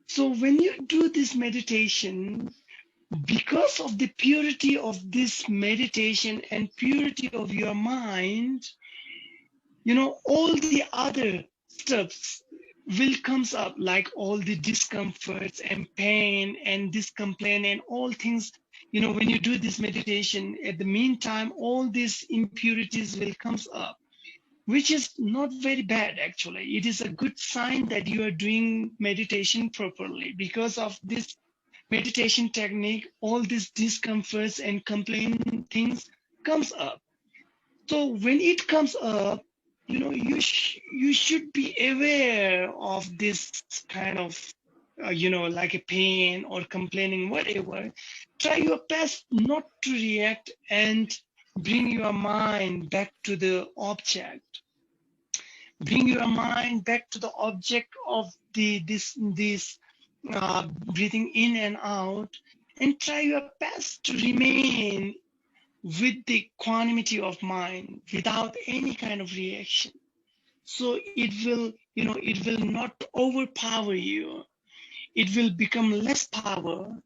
So when you do this meditation, because of the purity of this meditation and purity of your mind, all the other stuffs will comes up, like all the discomforts and pain and this complaint and all things. When you do this meditation, at the meantime, all these impurities will comes up, which is not very bad actually. It is a good sign that you are doing meditation properly. Because of this meditation technique, all these discomforts and complaining things comes up. So when it comes up, you should be aware of this kind of like a pain or complaining, whatever. Try your best not to react and bring your mind back to the object. Bring your mind back to the object of this breathing in and out, and try your best to remain with the equanimity of mind without any kind of reaction. So it will not overpower you. It will become less power.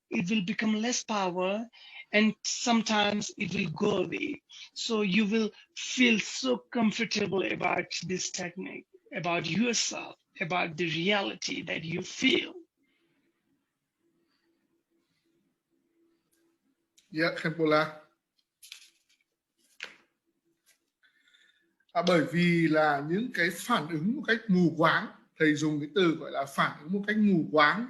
And sometimes it will go away. So you will feel so comfortable about this technique, about yourself, about the reality that you feel.
Yeah, Khenpo là. Bởi vì là những cái phản ứng một cách mù quáng, thầy dùng cái từ gọi là phản ứng một cách mù quáng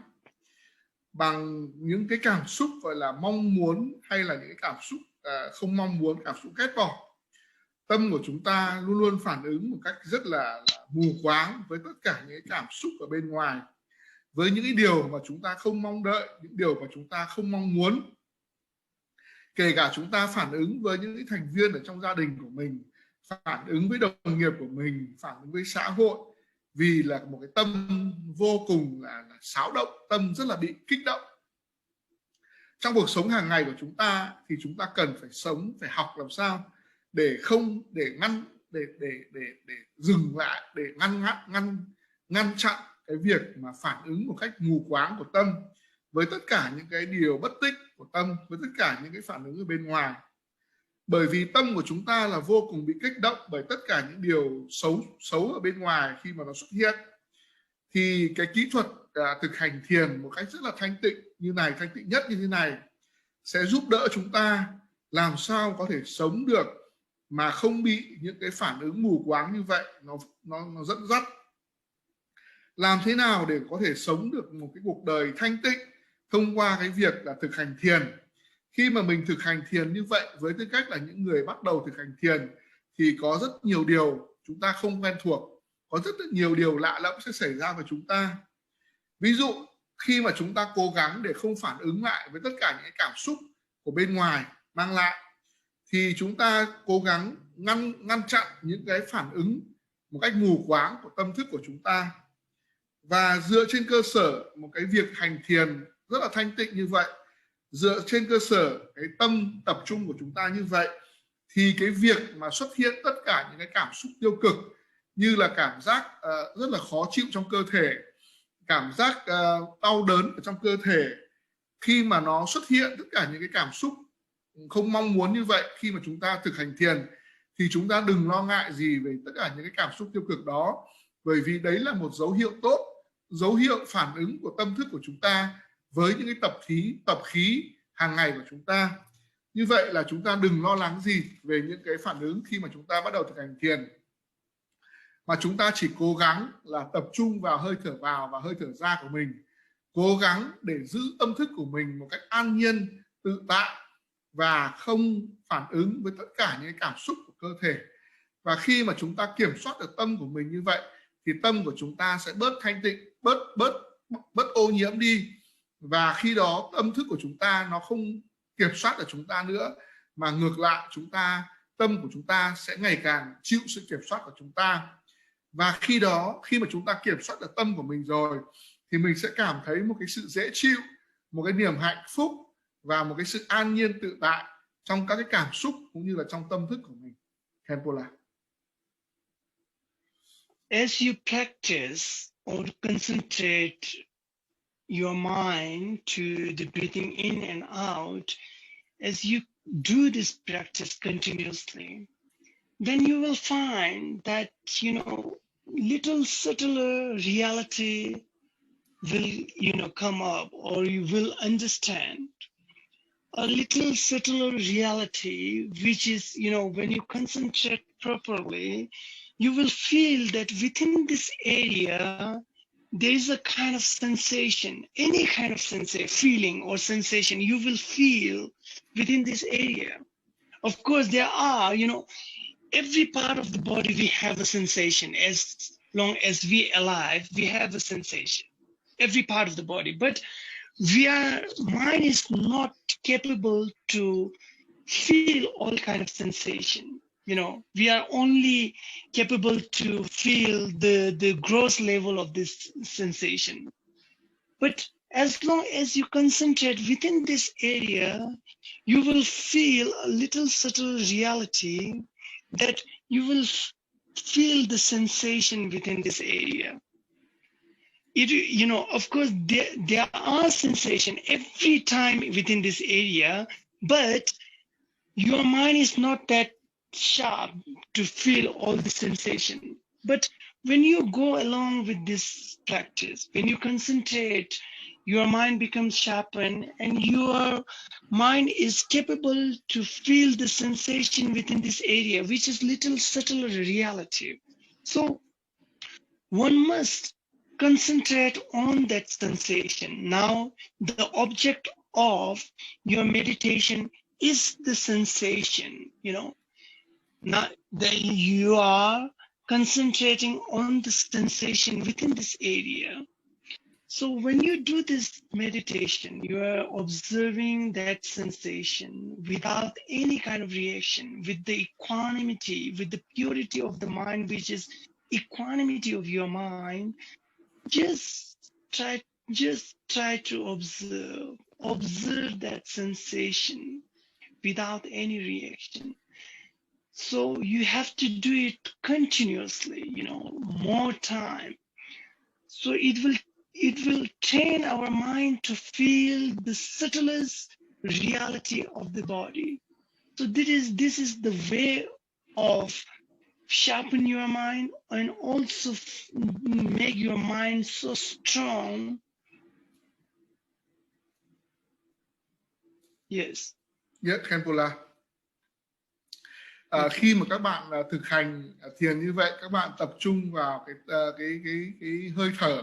bằng những cái cảm xúc gọi là mong muốn, hay là những cái cảm xúc không mong muốn, cảm xúc ghét bỏ. Tâm của chúng ta luôn luôn phản ứng một cách rất là mù quáng với tất cả những cái cảm xúc ở bên ngoài, với những cái điều mà chúng ta không mong đợi, những điều mà chúng ta không mong muốn. Kể cả chúng ta phản ứng với những thành viên ở trong gia đình của mình, phản ứng với đồng nghiệp của mình, phản ứng với xã hội, vì là một cái tâm vô cùng là xáo động, tâm rất là bị kích động. Trong cuộc sống hàng ngày của chúng ta thì chúng ta cần phải sống, phải học làm sao để không để ngăn để dừng lại, để ngăn chặn cái việc mà phản ứng một cách mù quáng của tâm với tất cả những cái điều bất tích của tâm, với tất cả những cái phản ứng ở bên ngoài. Bởi vì tâm của chúng ta là vô cùng bị kích động bởi tất cả những điều xấu ở bên ngoài khi mà nó xuất hiện. Thì cái kỹ thuật thực hành thiền một cách rất là thanh tịnh như này, thanh tịnh nhất như thế này, sẽ giúp đỡ chúng ta làm sao có thể sống được mà không bị những cái phản ứng mù quáng như vậy nó dẫn dắt. Làm thế nào để có thể sống được một cái cuộc đời thanh tịnh thông qua cái việc là thực hành thiền. Khi mà mình thực hành thiền như vậy, với tư cách là những người bắt đầu thực hành thiền, thì có rất nhiều điều chúng ta không quen thuộc, có rất nhiều điều lạ lẫm sẽ xảy ra với chúng ta. Ví dụ khi mà chúng ta cố gắng để không phản ứng lại với tất cả những cái cảm xúc của bên ngoài mang lại, thì chúng ta cố gắng ngăn chặn những cái phản ứng một cách mù quáng của tâm thức của chúng ta. Và dựa trên cơ sở một cái việc hành thiền rất là thanh tịnh như vậy, dựa trên cơ sở cái tâm tập trung của chúng ta như vậy, thì cái việc mà xuất hiện tất cả những cái cảm xúc tiêu cực như là cảm giác rất là khó chịu trong cơ thể, cảm giác đau đớn ở trong cơ thể, khi mà nó xuất hiện tất cả những cái cảm xúc không mong muốn như vậy khi mà chúng ta thực hành thiền, thì chúng ta đừng lo ngại gì về tất cả những cái cảm xúc tiêu cực đó, bởi vì đấy là một dấu hiệu tốt, dấu hiệu phản ứng của tâm thức của chúng ta với những cái tập khí hàng ngày của chúng ta. Như vậy là chúng ta đừng lo lắng gì về những cái phản ứng khi mà chúng ta bắt đầu thực hành thiền, mà chúng ta chỉ cố gắng là tập trung vào hơi thở vào và hơi thở ra của mình, cố gắng để giữ tâm thức của mình một cách an nhiên, tự tại và không phản ứng với tất cả những cảm xúc của cơ thể. Và khi mà chúng ta kiểm soát được tâm của mình như vậy, thì tâm của chúng ta sẽ bớt thanh tịnh, bớt ô nhiễm đi. Và khi đó tâm thức của chúng ta nó không kiểm soát được chúng ta nữa, mà ngược lại tâm của chúng ta sẽ ngày càng chịu sự kiểm soát của chúng ta. Và khi mà chúng ta kiểm soát được tâm của mình rồi, thì mình sẽ cảm thấy một cái sự dễ chịu, một cái niềm hạnh phúc và một cái sự an nhiên tự tại trong các cái cảm xúc cũng như là trong tâm thức của mình. Khenpo.
As you practice or concentrate your mind to the breathing in and out, as you do this practice continuously, then you will find that, little subtler reality will, come up, or you will understand a little subtler reality, which is, when you concentrate properly, you will feel that within this area, there is a kind of sensation, any kind of feeling or sensation you will feel within this area. Of course, there are, every part of the body, we have a sensation. As long as we are alive, we have a sensation, every part of the body. But mind is not capable to feel all kind of sensation. We are only capable to feel the gross level of this sensation. But as long as you concentrate within this area, you will feel a little subtle reality that you will feel the sensation within this area. Of course, there are sensations every time within this area, but your mind is not that sharp to feel all the sensation. But when you go along with this practice, when you concentrate, your mind becomes sharpened and your mind is capable to feel the sensation within this area, which is little subtle reality. So one must concentrate on that sensation. Now, the object of your meditation is the sensation, Now that you are concentrating on the sensation within this area. So when you do this meditation, you are observing that sensation without any kind of reaction, with the equanimity, with the purity of the mind, which is equanimity of your mind. Just try to observe that sensation without any reaction. So you have to do it continuously, more time. So it will train our mind to feel the subtlest reality of the body. So this is the way of sharpen your mind and also make your mind so strong. Yes.
Yes, Khenpo. Khi mà các bạn thực hành thiền như vậy, các bạn tập trung vào cái hơi thở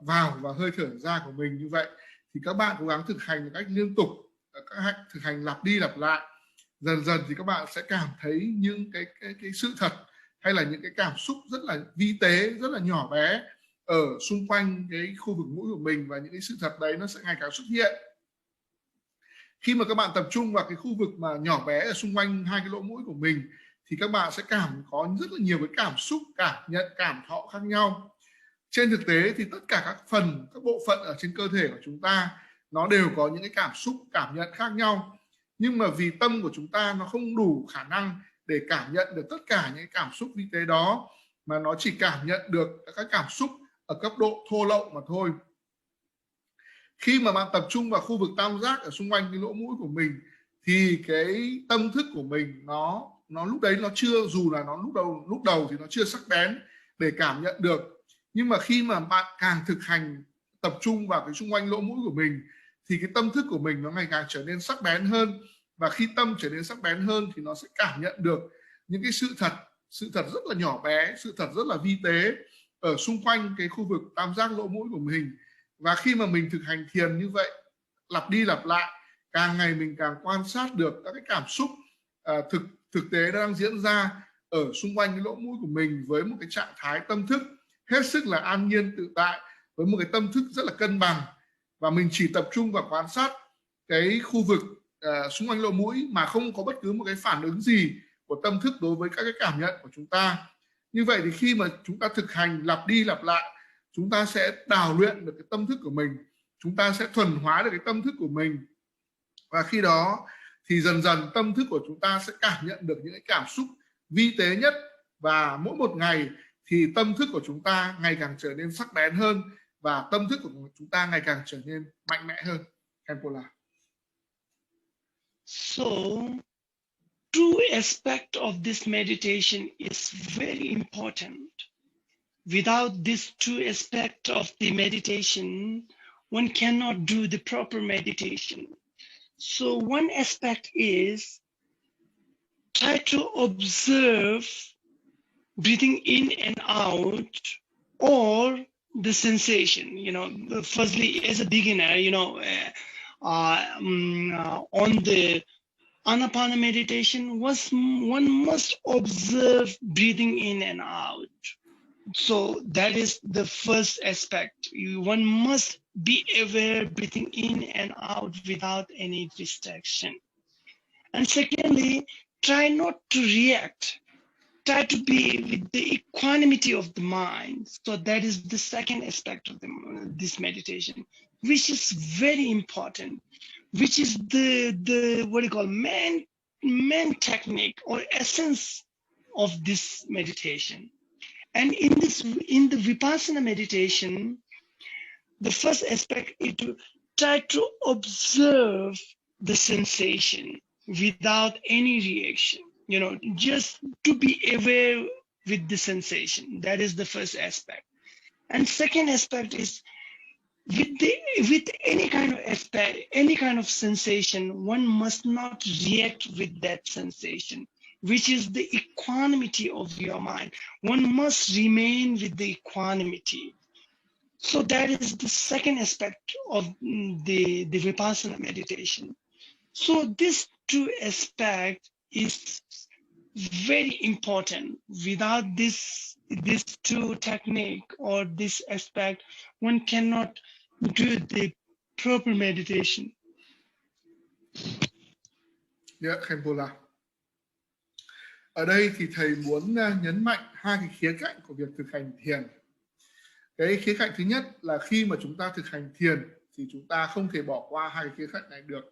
vào và hơi thở ra của mình như vậy, thì các bạn cố gắng thực hành một cách liên tục, thực hành lặp đi lặp lại. Dần dần thì các bạn sẽ cảm thấy những cái sự thật hay là những cái cảm xúc rất là vi tế, rất là nhỏ bé ở xung quanh cái khu vực mũi của mình, và những cái sự thật đấy nó sẽ ngày càng xuất hiện. Khi mà các bạn tập trung vào cái khu vực mà nhỏ bé ở xung quanh hai cái lỗ mũi của mình, thì các bạn sẽ có rất là nhiều cái cảm xúc, cảm nhận, cảm thọ khác nhau. Trên thực tế thì tất cả các bộ phận ở trên cơ thể của chúng ta nó đều có những cái cảm xúc, cảm nhận khác nhau. Nhưng mà vì tâm của chúng ta nó không đủ khả năng để cảm nhận được tất cả những cảm xúc vi tế đó, mà nó chỉ cảm nhận được các cảm xúc ở cấp độ thô lậu mà thôi. Khi mà bạn tập trung vào khu vực tam giác ở xung quanh cái lỗ mũi của mình, thì cái tâm thức của mình nó lúc đấy nó chưa, dù là nó lúc đầu thì nó chưa sắc bén để cảm nhận được. Nhưng mà khi mà bạn càng thực hành tập trung vào cái xung quanh lỗ mũi của mình, thì cái tâm thức của mình nó ngày càng trở nên sắc bén hơn. Và khi tâm trở nên sắc bén hơn thì nó sẽ cảm nhận được những cái sự thật rất là nhỏ bé, sự thật rất là vi tế ở xung quanh cái khu vực tam giác lỗ mũi của mình. Và khi mà mình thực hành thiền như vậy, lặp đi lặp lại, càng ngày mình càng quan sát được các cái cảm xúc thực tế đang diễn ra ở xung quanh cái lỗ mũi của mình, với một cái trạng thái tâm thức hết sức là an nhiên tự tại, với một cái tâm thức rất là cân bằng. Và mình chỉ tập trung vào quan sát cái khu vực xung quanh lỗ mũi mà không có bất cứ một cái phản ứng gì của tâm thức đối với các cái cảm nhận của chúng ta. Như vậy thì khi mà chúng ta thực hành lặp đi lặp lại, chúng ta sẽ đào luyện được cái tâm thức của mình, chúng ta sẽ thuần hóa được cái tâm thức của mình. Và khi đó thì dần dần tâm thức của chúng ta sẽ cảm nhận được những cái cảm xúc vi tế nhất. Và mỗi một ngày thì tâm thức của chúng ta ngày càng trở nên sắc bén hơn, và tâm thức của chúng ta ngày càng trở nên mạnh mẽ hơn. Khenpo.
So, two aspects of this meditation is very important. Without these two aspects of the meditation, one cannot do the proper meditation. So one aspect is try to observe breathing in and out, or the sensation. Firstly, as a beginner, on the Anapana meditation, one must observe breathing in and out. So that is the first aspect. One must be aware breathing in and out without any distraction. And secondly, try not to react. Try to be with the equanimity of the mind. So that is the second aspect of this meditation, which is very important, which is the what you call main technique or essence of this meditation. And in the Vipassana meditation, the first aspect is to try to observe the sensation without any reaction. Just to be aware with the sensation. That is the first aspect. And second aspect is with any kind of aspect, any kind of sensation, one must not react with that sensation, which is the equanimity of your mind. One must remain with the equanimity. So that is the second aspect of the Vipassana meditation. So this two aspects is very important. Without this two technique or this aspect, one cannot do the proper meditation.
Yeah, Khenpo. Ở đây thì thầy muốn nhấn mạnh hai cái khía cạnh của việc thực hành thiền. Cái khía cạnh thứ nhất là khi mà chúng ta thực hành thiền thì chúng ta không thể bỏ qua hai cái khía cạnh này được.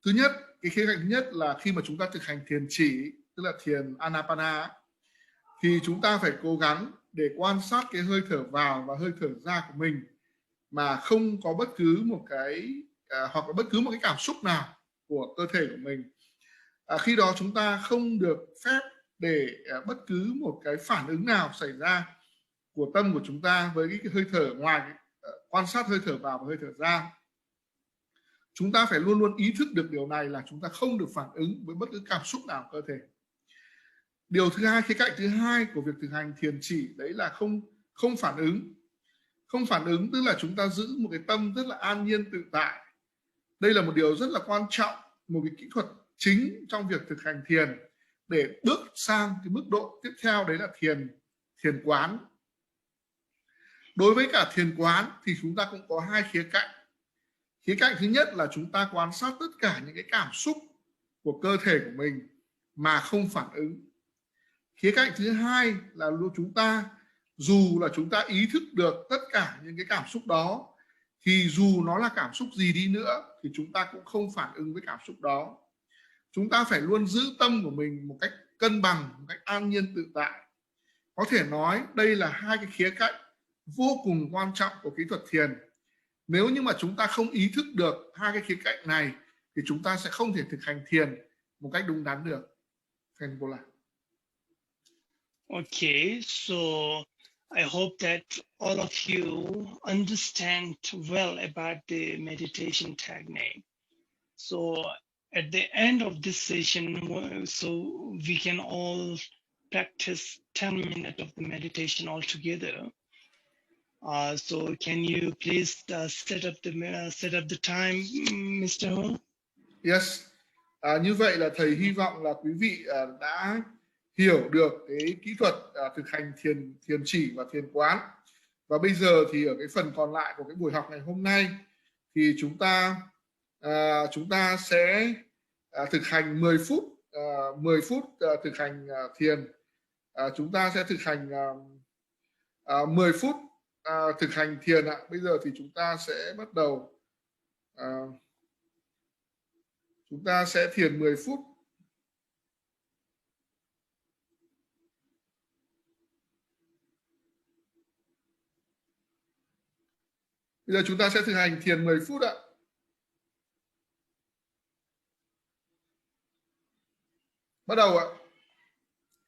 Thứ nhất, cái khía cạnh thứ nhất là khi mà chúng ta thực hành thiền chỉ, tức là thiền Anapana, thì chúng ta phải cố gắng để quan sát cái hơi thở vào và hơi thở ra của mình mà không có bất cứ một cái hoặc là bất cứ một cái cảm xúc nào của cơ thể của mình. Khi đó chúng ta không được phép để bất cứ một cái phản ứng nào xảy ra của tâm của chúng ta với cái hơi thở ngoài quan sát hơi thở vào và hơi thở ra. Chúng ta phải luôn luôn ý thức được điều này là chúng ta không được phản ứng với bất cứ cảm xúc nào của cơ thể. Điều thứ hai, khía cạnh thứ hai của việc thực hành thiền chỉ đấy là không phản ứng. Không phản ứng tức là chúng ta giữ một cái tâm rất là an nhiên tự tại. Đây là một điều rất là quan trọng, một cái kỹ thuật chính trong việc thực hành thiền để bước sang cái mức độ tiếp theo, đấy là thiền quán. Đối với cả thiền quán thì chúng ta cũng có hai khía cạnh. Khía cạnh thứ nhất là chúng ta quan sát tất cả những cái cảm xúc của cơ thể của mình mà không phản ứng. Khía cạnh thứ hai là chúng ta, dù là chúng ta ý thức được tất cả những cái cảm xúc đó, thì dù nó là cảm xúc gì đi nữa thì chúng ta cũng không phản ứng với cảm xúc đó. Chúng ta phải luôn giữ tâm của mình một cách cân bằng, một cách an nhiên tự tại. Có thể nói đây là hai cái khía cạnh vô cùng quan trọng của kỹ thuật thiền. Nếu như mà chúng ta không ý thức được hai cái khía cạnh này thì chúng ta sẽ không thể thực hành thiền một cách đúng đắn được.
Okay, so I hope that all of you understand well about the meditation technique. So at the end of this session, so we can all practice 10 minutes of the meditation all together. So can you please set up the time, Mr. Hong?
Yes. Như vậy là thầy hy vọng là quý vị đã hiểu được cái kỹ thuật thực hành thiền chỉ và thiền quán. Và bây giờ thì ở cái phần còn lại của cái buổi học ngày hôm nay thì chúng ta sẽ thực hành 10 phút 10 phút thực hành thiền. Chúng ta sẽ thực hành 10 phút thực hành thiền ạ. Bây giờ thì chúng ta sẽ bắt đầu chúng ta sẽ thiền 10 phút. Bây giờ chúng ta sẽ thực hành thiền 10 phút ạ. Bắt đầu ạ.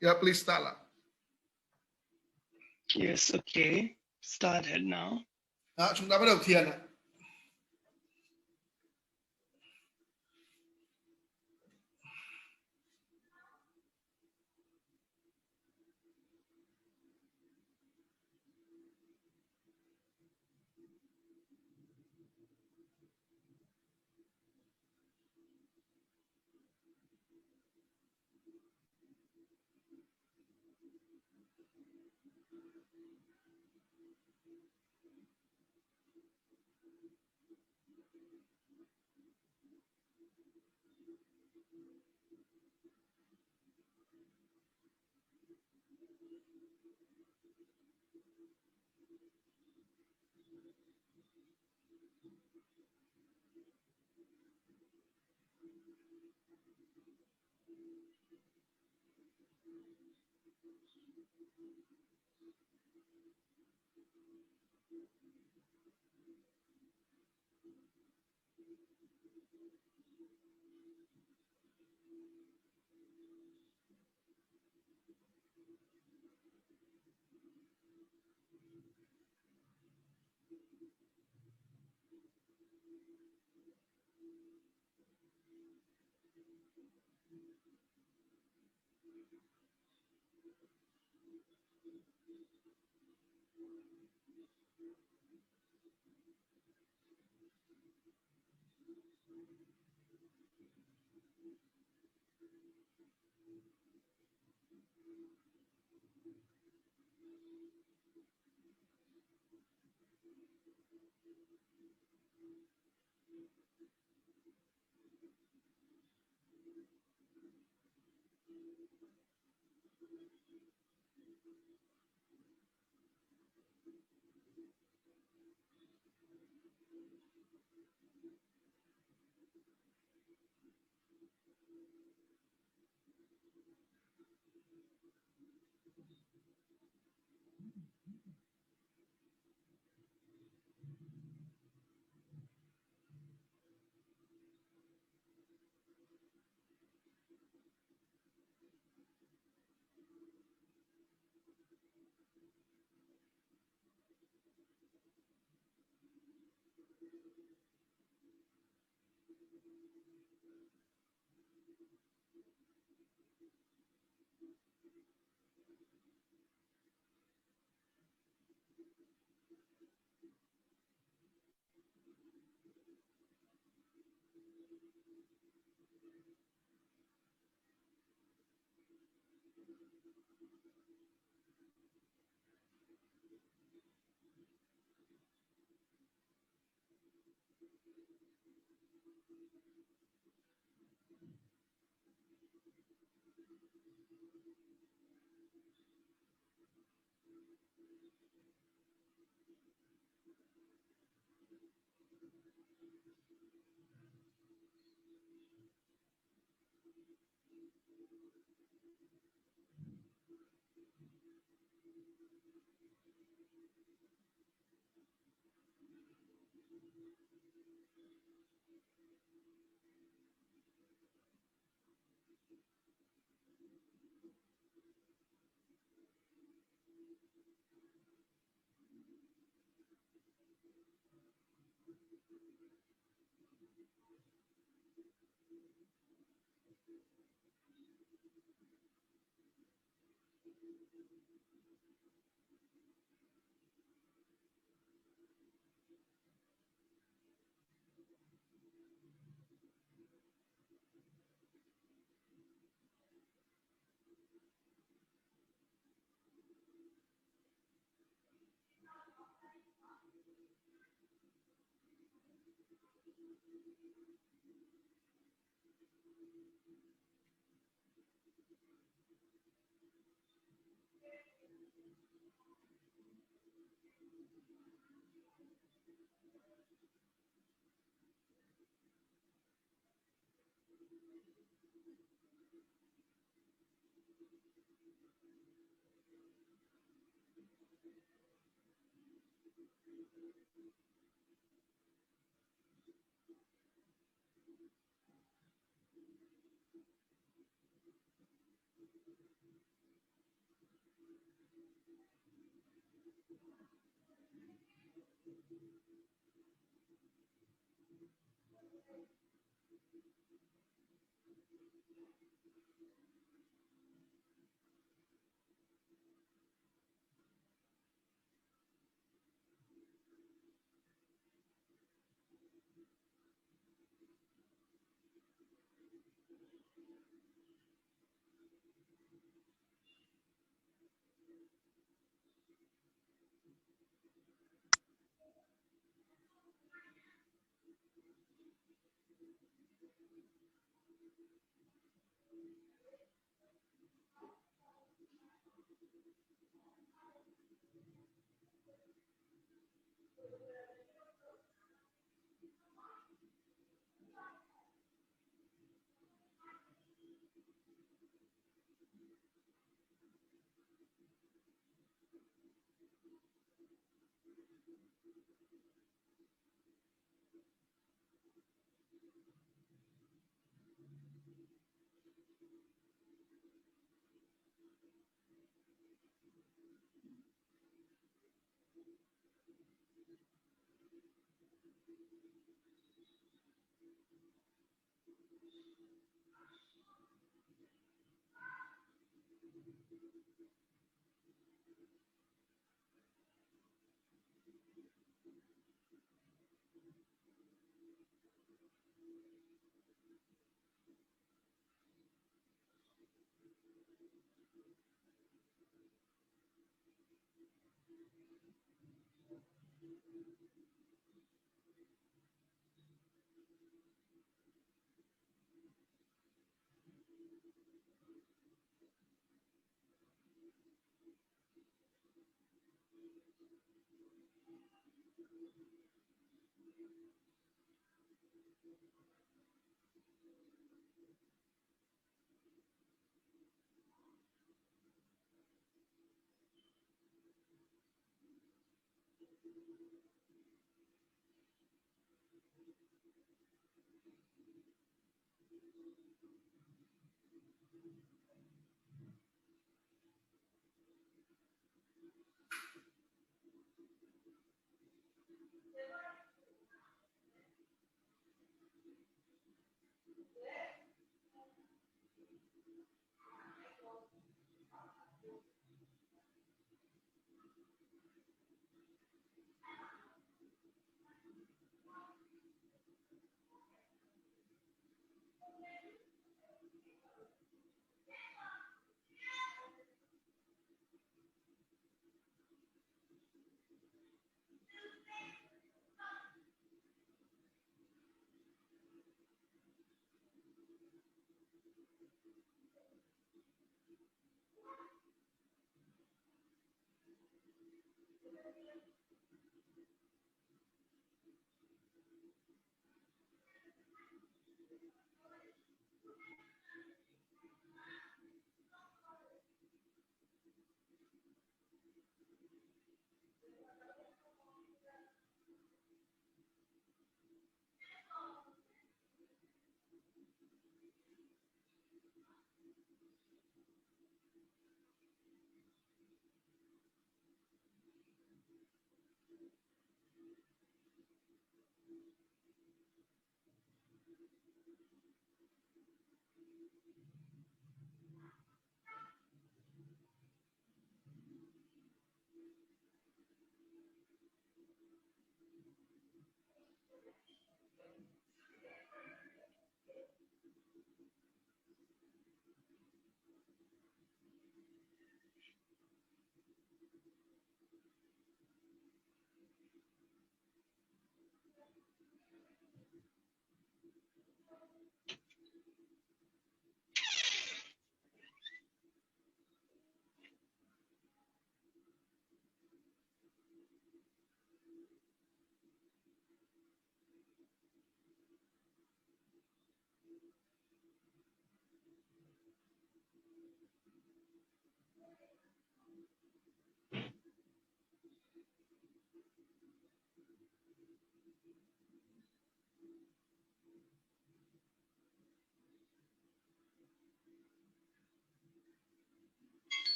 Yeah, please start ạ.
Yes, okay. Start it now.
Chúng ta bắt đầu thiền ạ.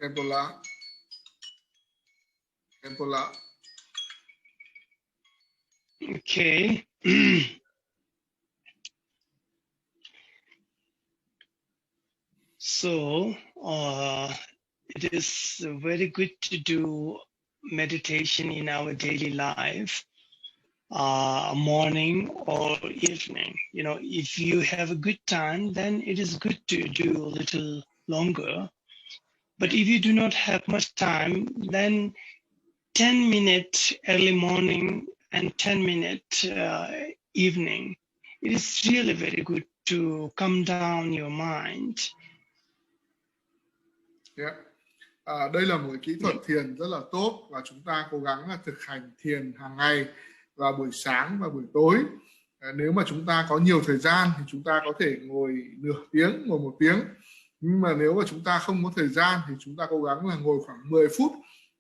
Khenpo
Okay. So it is very good to do meditation in our daily life, morning or evening. You know, if you have a good time, then it is good to do a little longer. But if you do not have much time, then 10 minutes early morning and 10 minutes evening, it is really very good to calm down your mind.
Yeah. Đây là một kỹ thuật thiền rất là tốt và chúng ta cố gắng là thực hành thiền hàng ngày vào buổi sáng và buổi tối. Nếu mà chúng ta có nhiều thời gian thì chúng ta có thể ngồi nửa tiếng, ngồi 1 tiếng. Nhưng mà nếu mà chúng ta không có thời gian thì chúng ta cố gắng là ngồi khoảng 10 phút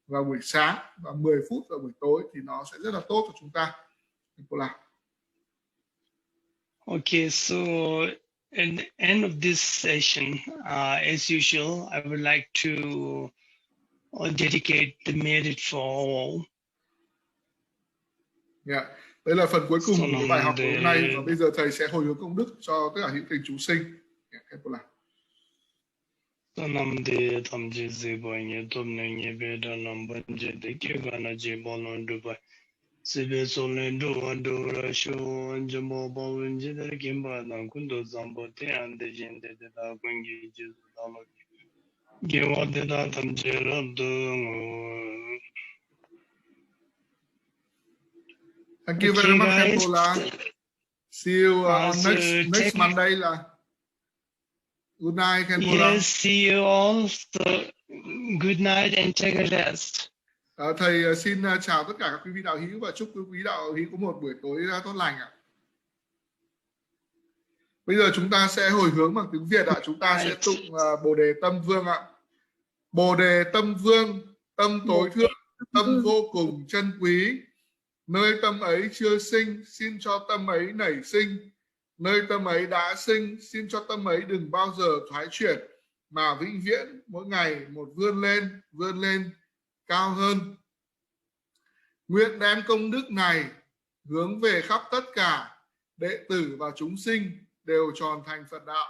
vào buổi sáng và 10 phút vào buổi tối thì nó sẽ rất là tốt cho chúng ta.
Okay, so at the end of this session, as usual, I would like to dedicate the merit for all.
Yeah. Đây là phần cuối cùng của bài học của hôm nay và bây giờ thầy sẽ hồi hướng công đức cho tất cả những thầy chúng sinh.
Nam de tam je se bo nye tom ne nye be da nam ban je de ke ga na je bo non du ba se be so len do wa do ra sho an je mo bo wen je de kim ba na kun do zam bo te an de jen de da kun gi je da lo ge wa de da tam je ra do ngo.
Thank you very
Okay,
much,
guys.
Khenpo. See you on
So
next Monday là. Good night, Khenpo.
yes, see you all. So good night and take a rest.
Thầy xin chào tất cả các quý vị đạo hữu và chúc quý vị đạo hữu có một buổi tối tốt lành ạ. Bây giờ chúng ta sẽ hồi hướng bằng tiếng Việt ạ. Chúng ta sẽ tụng Bồ đề Tâm Vương ạ. Bồ đề Tâm Vương, tâm tối thượng, tâm vô cùng chân quý. Nơi tâm ấy chưa sinh, xin cho tâm ấy nảy sinh. Nơi tâm ấy đã sinh, xin cho tâm ấy đừng bao giờ thoái chuyển, mà vĩnh viễn mỗi ngày một vươn lên cao hơn. Nguyện đem công đức này hướng về khắp tất cả đệ tử và chúng sinh đều tròn thành Phật đạo.